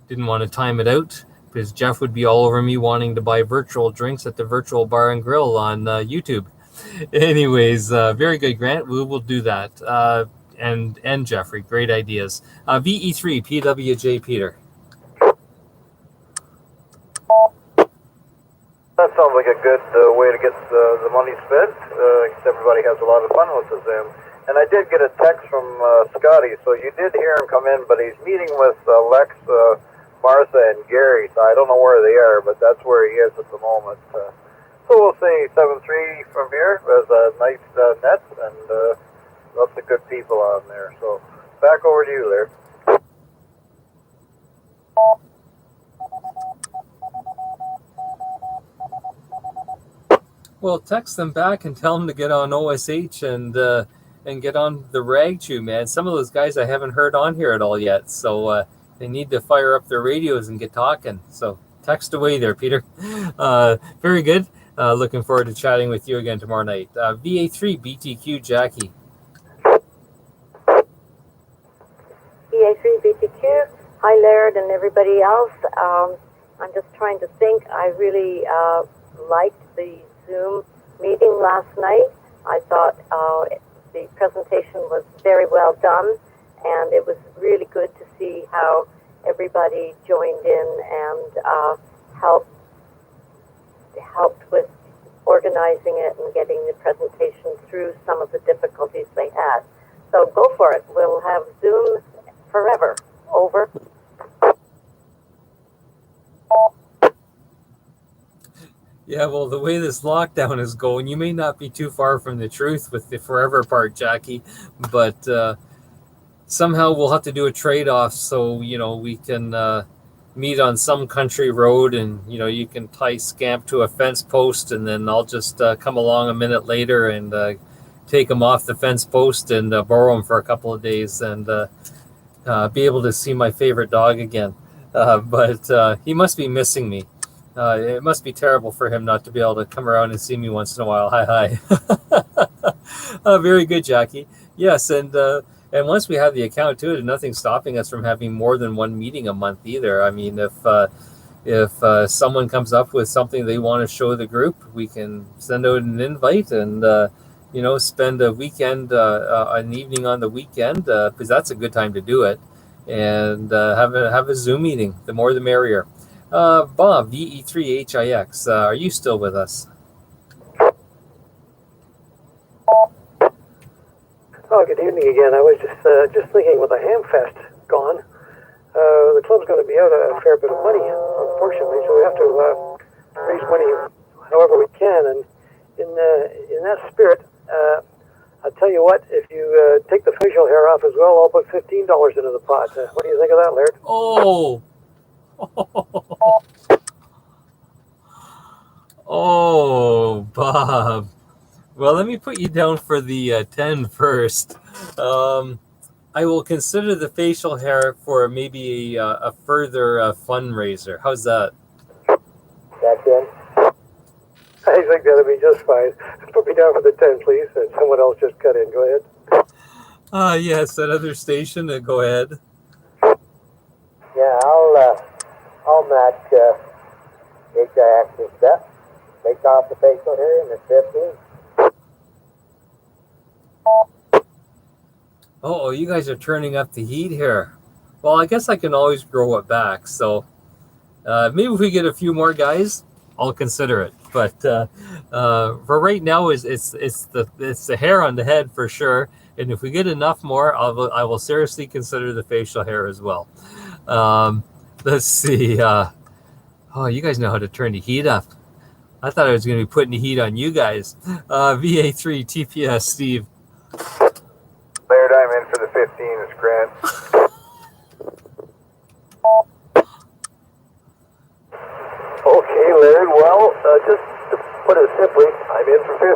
Didn't want to time it out because Jeff would be all over me wanting to buy virtual drinks at the virtual bar and grill on YouTube. Anyways, very good, Grant. We will do that. And Jeffrey, great ideas. VE3, PWJ Peter. That sounds like a good way to get the money spent. Everybody has a lot of fun with the Zoom. And I did get a text from Scotty, so you did hear him come in, but he's meeting with Lex, Martha, and Gary, so I don't know where they are, but that's where he is at the moment. So we'll say 7-3 from here as a nice net, and lots of good people on there. So back over to you, Laird. Well, text them back and tell them to get on OSH and get on the Rag Chew, man. Some of those guys I haven't heard on here at all yet, so they need to fire up their radios and get talking. So text away there, Peter. Very good. Looking forward to chatting with you again tomorrow night. VA3 BTQ Jackie. VA3 BTQ. Hi, Laird and everybody else. I'm just trying to think. I really liked the Zoom meeting last night. I thought the presentation was very well done, and it was really good to see how everybody joined in and helped with organizing it and getting the presentation through some of the difficulties they had. So go for it. We'll have Zoom forever. Over. Yeah, well, the way this lockdown is going, you may not be too far from the truth with the forever part, Jackie, but somehow we'll have to do a trade-off so, we can meet on some country road and, you can tie Scamp to a fence post and then I'll just come along a minute later and take him off the fence post and borrow him for a couple of days and be able to see my favorite dog again. But he must be missing me. It must be terrible for him not to be able to come around and see me once in a while. Hi. Very good, Jackie. Yes, and once we have the account to it, nothing's stopping us from having more than one meeting a month either. I mean, if someone comes up with something they want to show the group, we can send out an invite and spend a weekend, an evening on the weekend, because that's a good time to do it, and have a Zoom meeting. The more, the merrier. Bob, VE3HIX, are you still with us? Oh, good evening again. I was just thinking with the Hamfest gone, the club's going to be out a fair bit of money, unfortunately, so we have to raise money however we can. And in that spirit, I'll tell you what, if you take the facial hair off as well, I'll put $15 into the pot. What do you think of that, Laird? Oh! Oh, Bob. Well, let me put you down for the 10 first. I will consider the facial hair for maybe a further fundraiser. How's that? That's in. I think that'll be just fine. Put me down for the 10, please, and someone else just cut in. Go ahead. Yes, that other station. Go ahead. Yeah, I'll match HIX's stuff. Take off the facial hair and the 15. Oh, you guys are turning up the heat here. Well, I guess I can always grow it back. So maybe if we get a few more guys, I'll consider it. But for right now, it's the hair on the head for sure. And if we get enough more, I will seriously consider the facial hair as well. Let's see. You guys know how to turn the heat up. I thought I was going to be putting the heat on you guys. VA3 TPS, Steve. Laird, I'm in for the 15. It's Grant. Okay, Laird. Well, just to put it simply, I'm in for 15.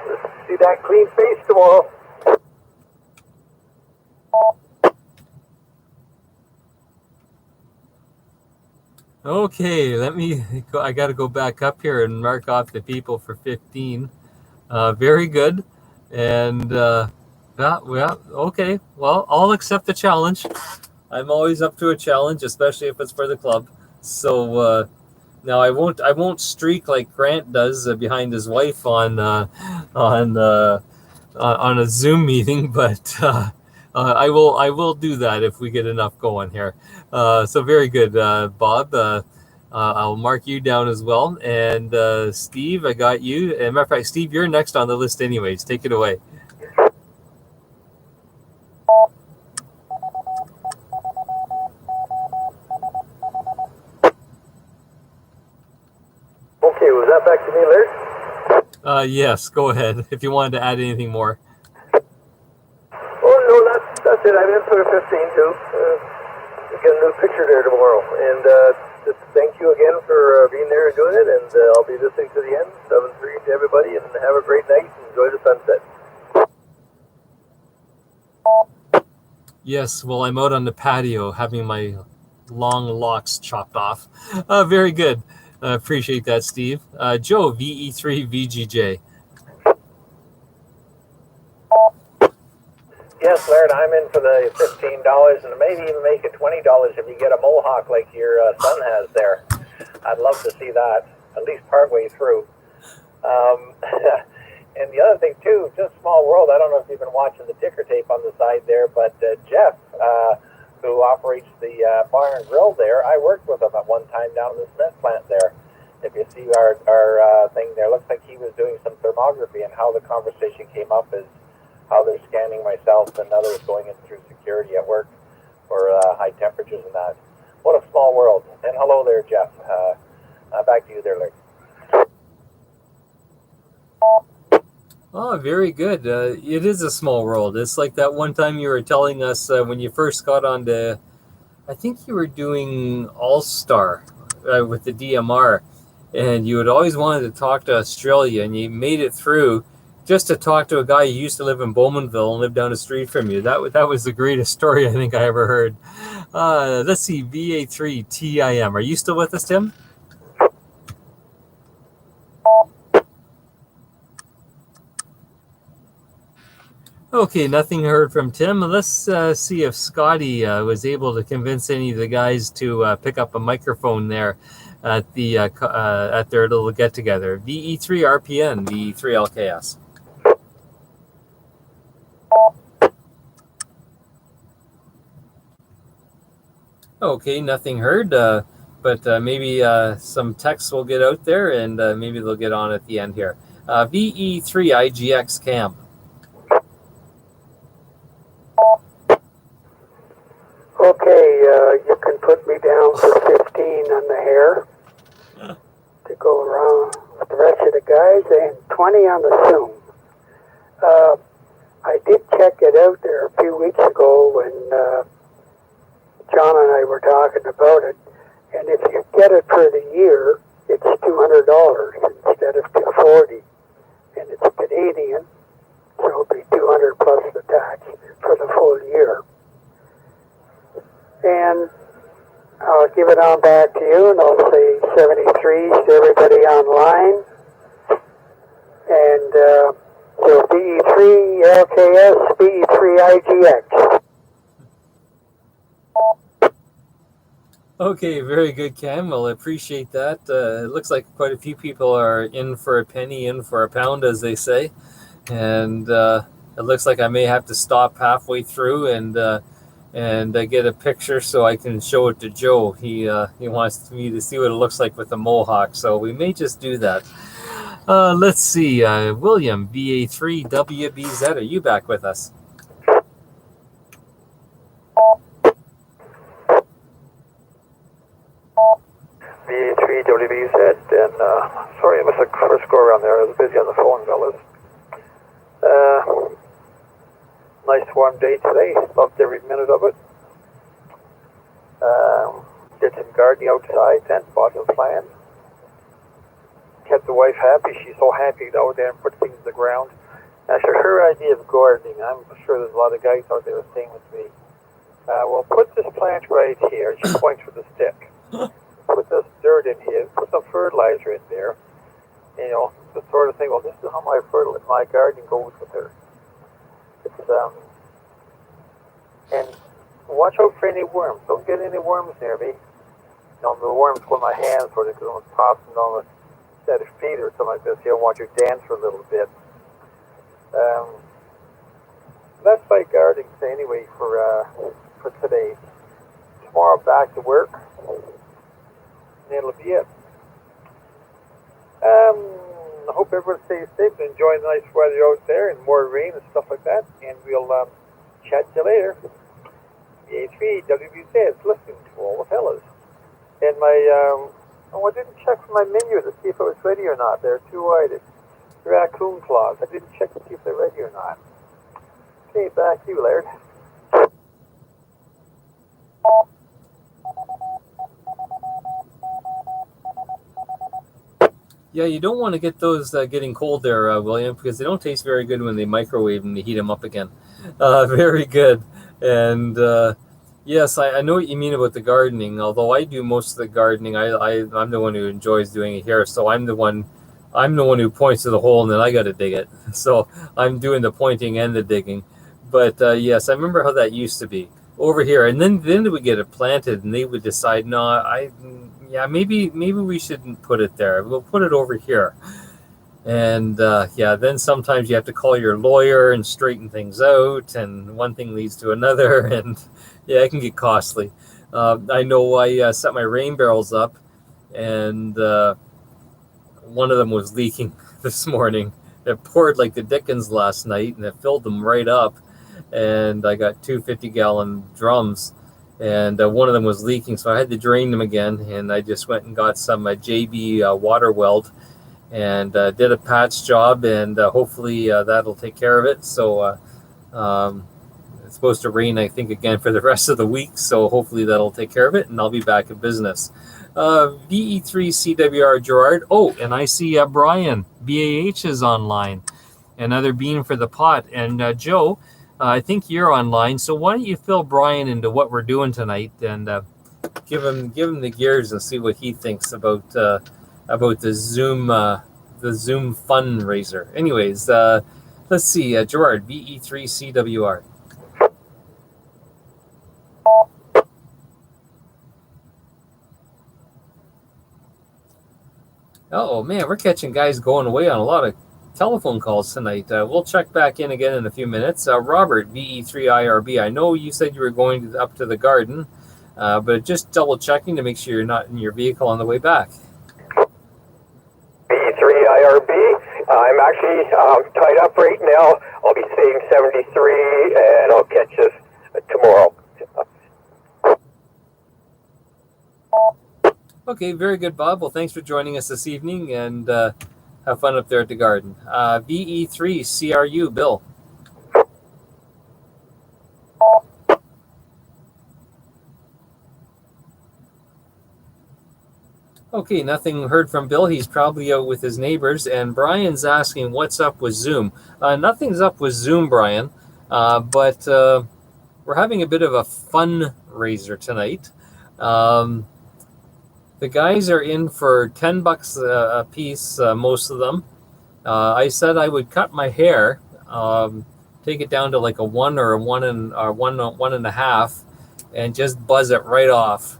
Let's see that clean face tomorrow. Okay, I got to go back up here and mark off the people for 15. Very good. And Yeah, okay. Well, I'll accept the challenge. I'm always up to a challenge, especially if it's for the club. So now I won't streak like Grant does behind his wife on on a Zoom meeting, but I will do that if we get enough going here. So very good, Bob. I'll mark you down as well. And Steve, I got you. And matter of fact, Steve, you're next on the list, anyways. Take it away. Okay, was that back to me, Laird? Yes, go ahead if you wanted to add anything more. Oh no, that's it. I'm in for 15 too. We get a new picture there tomorrow, and just thank you again for being there and doing it. And I'll be listening to the end. 7-3 to everybody, and have a great night. Enjoy the sunset. Yes, well, I'm out on the patio having my long locks chopped off. Very good. Appreciate that, Steve. Joe, VE3 VGJ. Yes, Laird, I'm in for the $15 and maybe even make it $20 if you get a mohawk like your son has there. I'd love to see that, at least partway through. And the other thing too, just small world, I don't know if you've been watching the ticker tape on the side there, but Jeff, who operates the bar and grill there, I worked with him at one time down in the cement plant there. If you see our thing there, looks like he was doing some thermography, and how the conversation came up is how they're scanning myself and others going in through security at work for high temperatures and that. What a small world. And hello there, Jeff. Back to you there, Larry. Oh, very good. It is a small world. It's like that one time you were telling us when you first got on the, I think you were doing All-Star with the DMR, and you had always wanted to talk to Australia, and you made it through just to talk to a guy who used to live in Bowmanville and lived down the street from you. That was the greatest story I think I ever heard. Let's see, VA3 TIM. Are you still with us, Tim? Okay, nothing heard from Tim. Let's see if Scotty was able to convince any of the guys to pick up a microphone there at the at their little get together. VE3 RPN, VE3 LKS. Okay, nothing heard, but maybe some texts will get out there, and maybe they'll get on at the end here. VE3 IGX Camp. Okay, you can put me down for 15 on the hair to go around with the rest of the guys, and 20 on the Zoom. I did check it out there a few weeks ago when John and I were talking about it, and if you get it for the year, it's $200 instead of $240, and it's Canadian, so it'll be $200 plus the tax for the full year. And I'll give it on back to you, and I'll say 73s to everybody online. And so BE3 LKS, BE3 IGX. Okay, very good, Cam. Well, I appreciate that. It looks like quite a few people are in for a penny, in for a pound, as they say. And it looks like I may have to stop halfway through and get a picture so I can show it to Joe. He wants me to see what it looks like with the mohawk, so we may just do that. Let's see, William, VA3 WBZ, are you back with us? VA3 WBZ, and sorry I missed the first go around there. I was busy on the phone, fellas. Nice warm day today. Loved every minute of it. Did some gardening outside, then bought some plants. Kept the wife happy. She's so happy to go out there and put things in the ground. As for her idea of gardening, I'm sure there's a lot of guys out there staying with me. Well, put this plant right here. She points with a stick. Put this dirt in here. Put some fertilizer in there. You know, the sort of thing. Well, this is how my gardening goes with her. It's and watch out for any worms. Don't get any worms near me. The worms go in my hands, or they go and toss them on a set of feet or something like this. You don't want you dance for a little bit. That's my gardening anyway for today. Tomorrow back to work, and it'll be it. I hope everyone stays safe and enjoying the nice weather out there and more rain and stuff like that. And we'll chat to you later. VA3 WBZ listening to all the fellas. And my I didn't check for my menu to see if it was ready or not. There are two raccoon claws. I didn't check to see if they're ready or not. Okay, back to you, Laird. Yeah, you don't want to get those getting cold there, William, because they don't taste very good when they microwave and they heat them up again. Very good. And yes, I know what you mean about the gardening. Although I do most of the gardening, I'm the one who enjoys doing it here. So I'm the one who points to the hole, and then I got to dig it. So I'm doing the pointing and the digging. But yes, I remember how that used to be over here. And then they would get it planted, and they would decide, no, maybe we shouldn't put it there. We'll put it over here. And then sometimes you have to call your lawyer and straighten things out, and one thing leads to another, and yeah, it can get costly. I know I set my rain barrels up, and one of them was leaking this morning. It poured like the dickens last night, and it filled them right up, and I got 2 50-gallon drums. And one of them was leaking, so I had to drain them again. And I just went and got some JB water weld and did a patch job, and hopefully that'll take care of it. So it's supposed to rain, I think, again for the rest of the week. So hopefully that'll take care of it, and I'll be back in business. VE3CWR Gerard. Oh, and I see Brian, BAH is online. Another bean for the pot. And Joe, I think you're online, so why don't you fill Brian into what we're doing tonight, and give him the gears and see what he thinks about the Zoom fundraiser. Anyways, let's see, Gerard, VE3CWR. Oh man, we're catching guys going away on a lot of telephone calls tonight. We'll check back in again in a few minutes. Robert, VE3IRB, I know you said you were going up to the garden, but just double checking to make sure you're not in your vehicle on the way back. VE3IRB, I'm actually tied up right now. I'll be seeing 73, and I'll catch us tomorrow. Okay, very good, Bob. Well, thanks for joining us this evening, and have fun up there at the garden. VE3CRU, Bill. Okay, nothing heard from Bill. He's probably out with his neighbors. And Brian's asking, what's up with Zoom? Nothing's up with Zoom, Brian, but we're having a bit of a fundraiser tonight. The guys are in for $10 a piece, most of them. I said I would cut my hair, take it down to like a 1 or a 1.5, and just buzz it right off.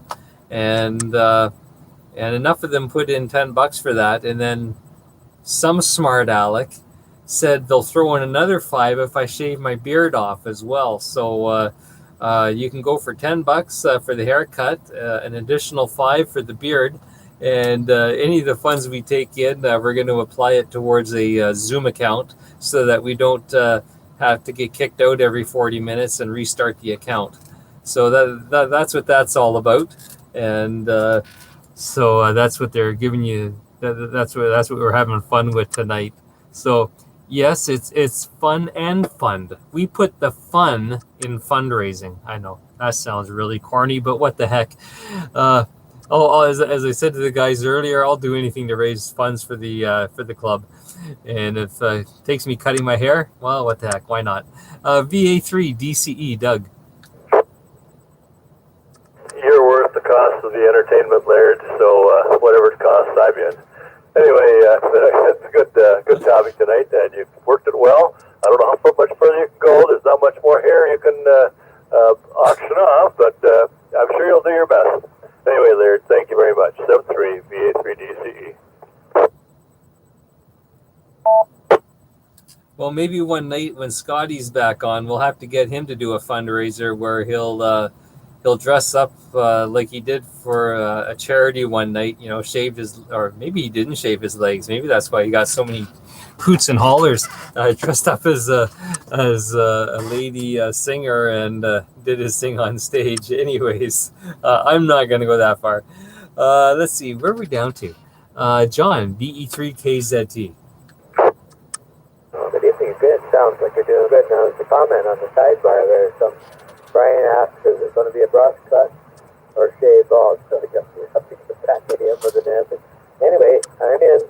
And enough of them put in $10 for that. And then some smart aleck said they'll throw in another $5 if I shave my beard off as well. So you can go for $10 for the haircut, an additional $5 for the beard, and any of the funds we take in, we're going to apply it towards a Zoom account so that we don't have to get kicked out every 40 minutes and restart the account. So that's what that's all about, and so that's what they're giving you. That's what we're having fun with tonight. So. Yes, it's fun and fund. We put the fun in fundraising. I know that sounds really corny, but what the heck? As I said to the guys earlier, I'll do anything to raise funds for the club. And if it takes me cutting my hair, well, what the heck? Why not? VA3 DCE, Doug. You're worth the cost of the entertainment, Laird. So whatever it costs, I'm in. Anyway, it's a good topic tonight, and you've worked it well. I don't know how much further you can go. There's not much more hair you can auction off, but I'm sure you'll do your best. Anyway, Laird, thank you very much. 73 VA3DCE. Well, maybe one night when Scotty's back on, we'll have to get him to do a fundraiser where he'll dress up like he did for a charity one night. You know, shaved his, or maybe he didn't shave his legs. Maybe that's why he got so many hoots and hollers. Dressed up as a lady singer and did his thing on stage. Anyways, I'm not going to go that far. Let's see, where are we down to? John, BE3KZT. Good evening, good. Sounds like you're doing good. Now, there's a comment on the sidebar there. Brian asks, is it going to be a brush cut or shave bald? So I guess we have to get back to him with an answer. Anyway, I'm in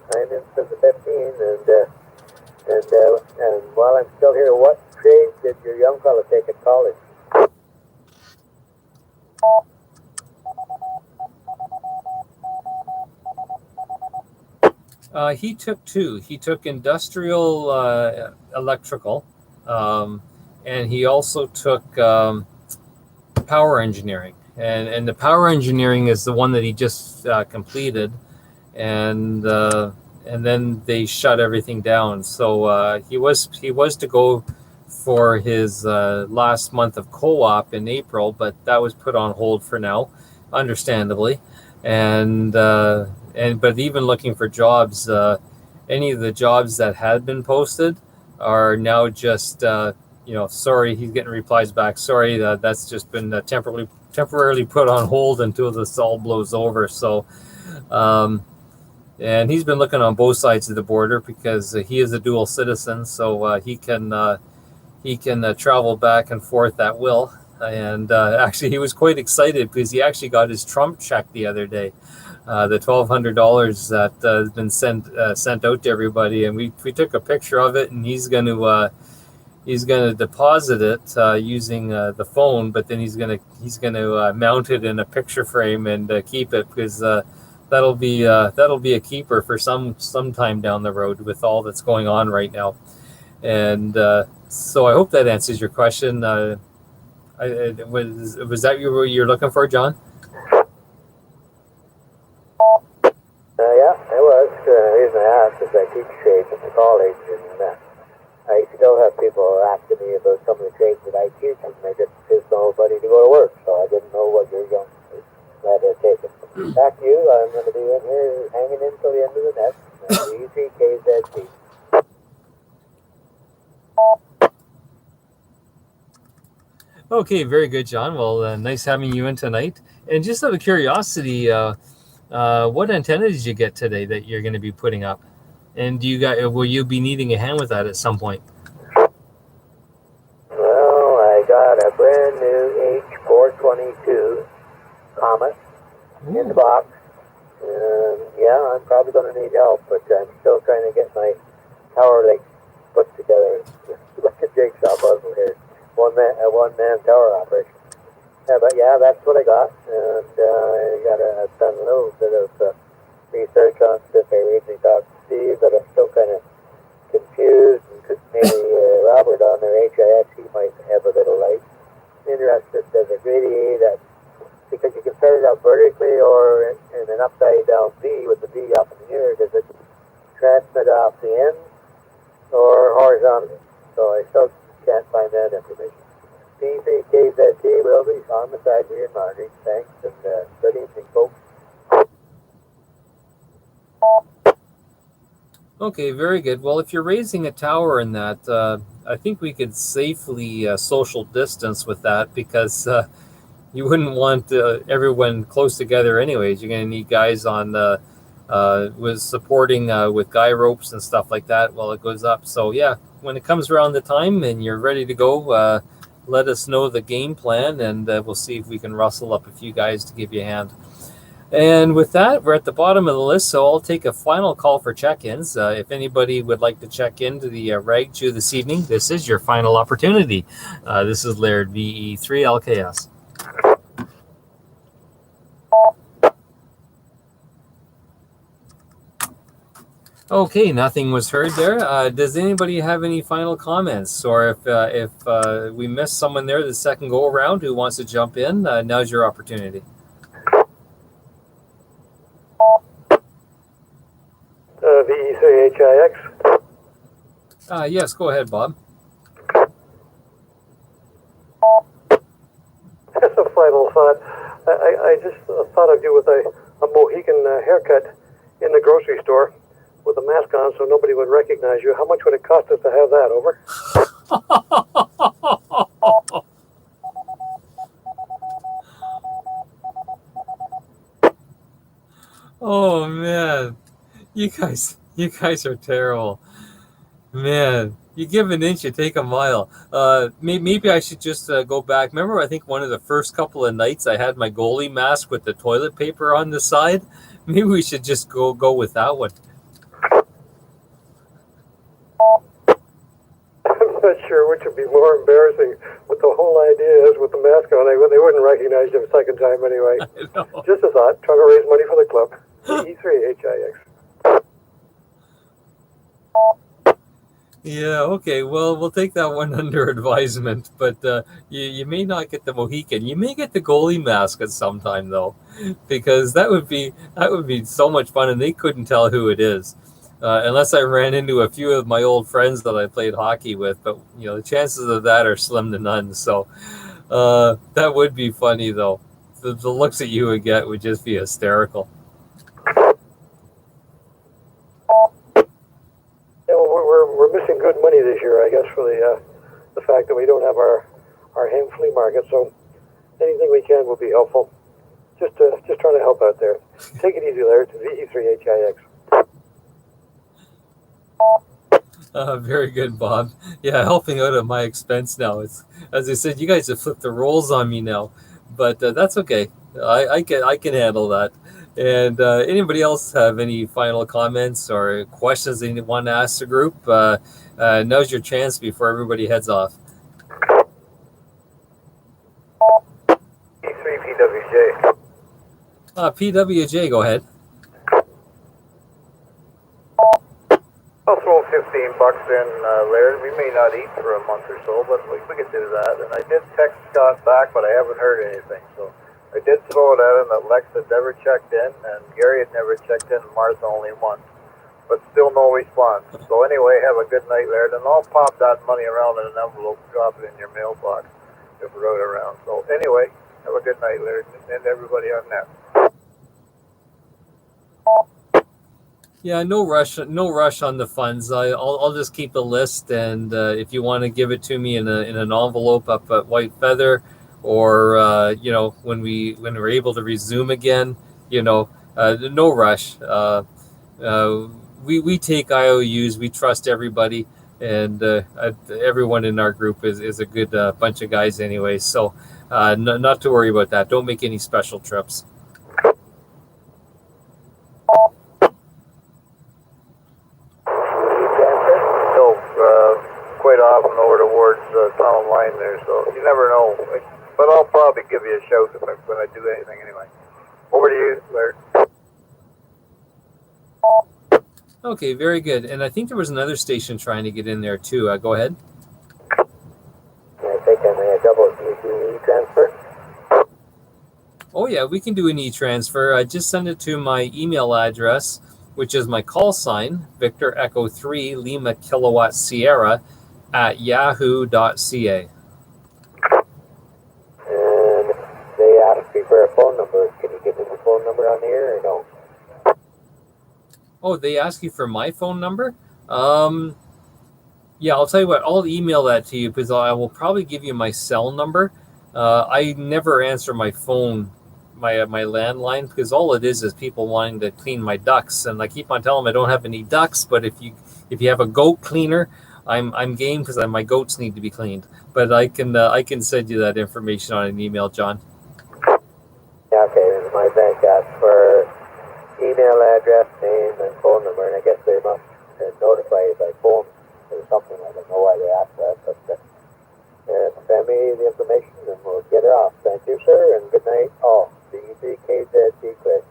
since the 15, and while I'm still here, what trade did your young fellow take at college? He took two. He took industrial electrical, and he also took power engineering. And the power engineering is the one that he just completed, and then they shut everything down. So he was to go for his last month of co-op in April, but that was put on hold for now, understandably. But even looking for jobs, any of the jobs that had been posted are now just sorry, he's getting replies back. Sorry, that's just been temporarily put on hold until this all blows over. So, and he's been looking on both sides of the border because he is a dual citizen, so he can travel back and forth at will. And actually, he was quite excited because he actually got his Trump check the other day, the $1,200 that has been sent out to everybody, and we took a picture of it, and he's going to deposit it using the phone, but then he's going to mount it in a picture frame and keep it because that'll be a keeper for some time down the road with all that's going on right now. And so I hope that answers your question. Was that what you're looking for, John? Yeah, it was. The reason I asked is I teach trades at the college, and I still have people asking me about some of the trades that I teach, and they just there's nobody to go to work, so I didn't know what you're going to let it take it. Back to you. I'm going to be in here hanging in till the end of the net. E3KZT. Okay, very good, John. Well, nice having you in tonight. And just out of curiosity, what antenna did you get today that you're going to be putting up? And will you be needing a hand with that at some point? Well, I got a brand new H422 Comet in the box. Yeah, I'm probably going to need help, but I'm still trying to get my tower legs put together. Like a jigsaw puzzle here. One man tower operation. Yeah, but yeah, that's what I got, and I got done a little bit of research on this. I recently talked to Steve, but I'm still kind of confused, and maybe Robert on their HIX, he might have a little light. Interested, does it really, that because you can set it up vertically or in an upside down V with the V up in the air, does it transmit off the end or horizontally? So I still can't find that information. P3KZT will be on the side here in Marjorie. Thanks, and good evening, folks. Okay, very good. Well, if you're raising a tower in that, I think we could safely social distance with that because you wouldn't want everyone close together anyways. You're going to need guys on with supporting with guy ropes and stuff like that while it goes up. So yeah, when it comes around the time and you're ready to go, let us know the game plan, and we'll see if we can rustle up a few guys to give you a hand. And with that, we're at the bottom of the list, so I'll take a final call for check-ins. If anybody would like to check into the Rag Chew this evening, this is your final opportunity. This is Laird VE3LKS. Okay, nothing was heard there. Does anybody have any final comments, or if we missed someone there the second go around who wants to jump in, now's your opportunity. VE3HIX. Yes, go ahead, Bob. Just a final thought. I just thought of you with a Mohican haircut in the grocery store with a mask on so nobody would recognize you. How much would it cost us to have that? Over. Oh man, you guys are terrible. Man, you give an inch, you take a mile. Maybe I should just go back. Remember, I think one of the first couple of nights I had my goalie mask with the toilet paper on the side. Maybe we should just go with that one. I'm not sure which would be more embarrassing, but the whole idea is with the mask on, they wouldn't recognize you the second time anyway. Just a thought, trying to raise money for the club. E3HIX. Yeah, okay. Well, we'll take that one under advisement, but you may not get the Mohican. You may get the goalie mask at some time though, because that would be so much fun, and they couldn't tell who it is, unless I ran into a few of my old friends that I played hockey with. But the chances of that are slim to none. So that would be funny though. The looks that you would get would just be hysterical. We're missing good money this year, I guess, for the fact that we don't have our ham flea market. So anything we can will be helpful. Just trying to help out there. Take it easy, Larry. It's VE3HIX. Very good, Bob. Yeah, helping out at my expense now. It's, as I said, you guys have flipped the roles on me now, but that's okay. I can handle that. And anybody else have any final comments or questions they want to ask the group? Now's your chance before everybody heads off. E3PWJ. PWJ, go ahead. I'll throw $15 in, Laird. We may not eat for a month or so, but we could do that. And I did text Scott back, but I haven't heard anything. So I did throw it at him that Lex had never checked in, and Gary had never checked in, and Martha only once. But still no response. So anyway, have a good night, Laird. And I'll pop that money around in an envelope, drop it in your mailbox if we're out around. So anyway, have a good night, Laird, and everybody on net. Yeah, no rush on the funds. I'll just keep a list, and if you want to give it to me in an envelope up at White Feather, or when we're able to resume again, no rush. We take IOUs. We trust everybody, and everyone in our group is a good bunch of guys anyway. So not to worry about that. Don't make any special trips. Quite often over towards Town Line there, so you never know. But I'll probably give you a shout when I do anything anyway. Over to you, Laird. Okay, very good. And I think there was another station trying to get in there too. Go ahead. I think I may have double e-transfer. Oh yeah, we can do an e-transfer. I just send it to my email address, which is my call sign, Victor Echo 3 Lima Kilowatt Sierra at yahoo.ca. And they asked me for a phone number. Can you give me the phone number on here or no? Oh, they ask you for my phone number? Yeah, I'll tell you what, I'll email that to you because I will probably give you my cell number. I never answer my phone, my landline, because all it is people wanting to clean my ducts, and I keep on telling them I don't have any ducts. But if you have a goat cleaner, I'm game because my goats need to be cleaned. But I can send you that information on an email, John. Yeah, okay. My bank asked for email address, name, and phone number, and I guess they must notify you by phone or something. I don't know why they asked that, but send me the information and we'll get it off. Thank you, sir, and good night. Oh, VE3KZ, Chris.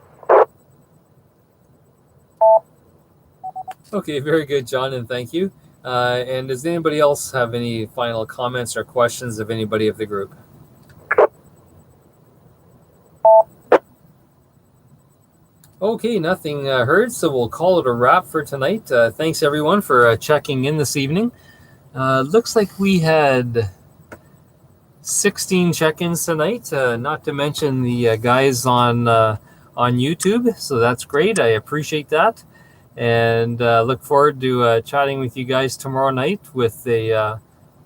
Okay, very good, John, and thank you. And does anybody else have any final comments or questions of anybody of the group? Okay, nothing heard, so we'll call it a wrap for tonight. Thanks, everyone, for checking in this evening. Looks like we had 16 check-ins tonight, not to mention the guys on YouTube, so that's great. I appreciate that, and look forward to chatting with you guys tomorrow night with a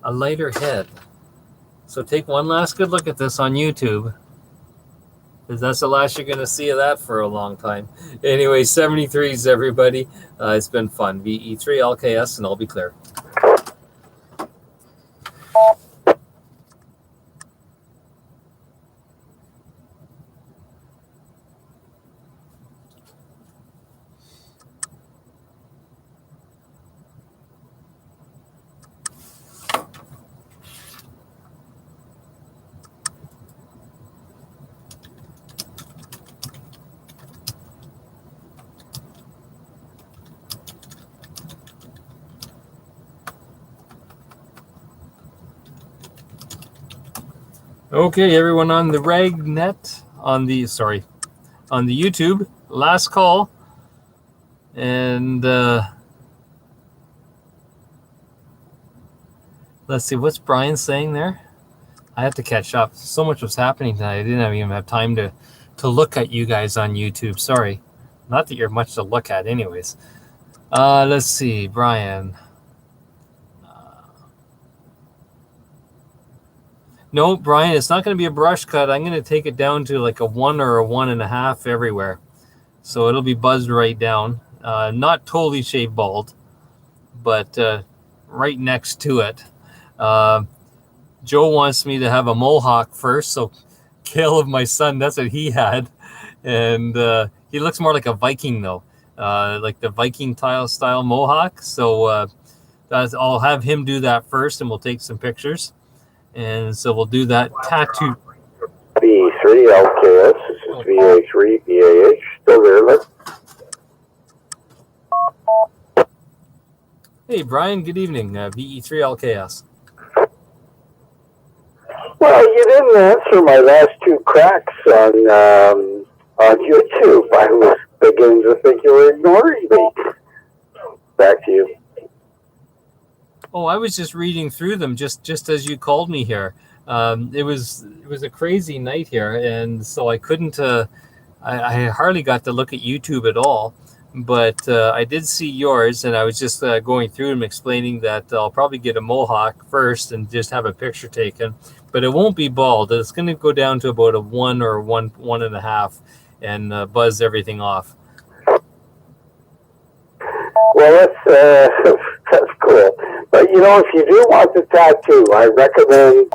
lighter head. So take one last good look at this on YouTube, because that's the last you're going to see of that for a long time. Anyway, 73s, everybody. It's been fun. VE3 LKS, and I'll be clear. Okay, everyone on the RagNet, on the YouTube, last call. And let's see, what's Brian saying there? I have to catch up. So much was happening tonight. I didn't even have time to look at you guys on YouTube. Sorry. Not that you're much to look at anyways. Let's see, Brian. No, Brian, it's not going to be a brush cut. I'm going to take it down to like a 1 or a 1.5 everywhere. So it'll be buzzed right down. Not totally shaved bald, but right next to it. Joe wants me to have a mohawk first. So Caleb, my son, that's what he had. And he looks more like a Viking, though. Like the Viking style mohawk. So I'll have him do that first, and we'll take some pictures. And so we'll do that tattoo. VE3 LKS, this is VA3 BAH, still there, look. Hey, Brian, good evening. VE3 LKS. Well, you didn't answer my last two cracks on YouTube. I was beginning to think you were ignoring me. Back to you. Oh, I was just reading through them just as you called me here. It was a crazy night here, and so I couldn't. I hardly got to look at YouTube at all. But I did see yours, and I was just going through and explaining that I'll probably get a mohawk first and just have a picture taken. But it won't be bald. It's going to go down to about a 1 or 1.5, and buzz everything off. Well, that's cool. But, if you do want the tattoo, I recommend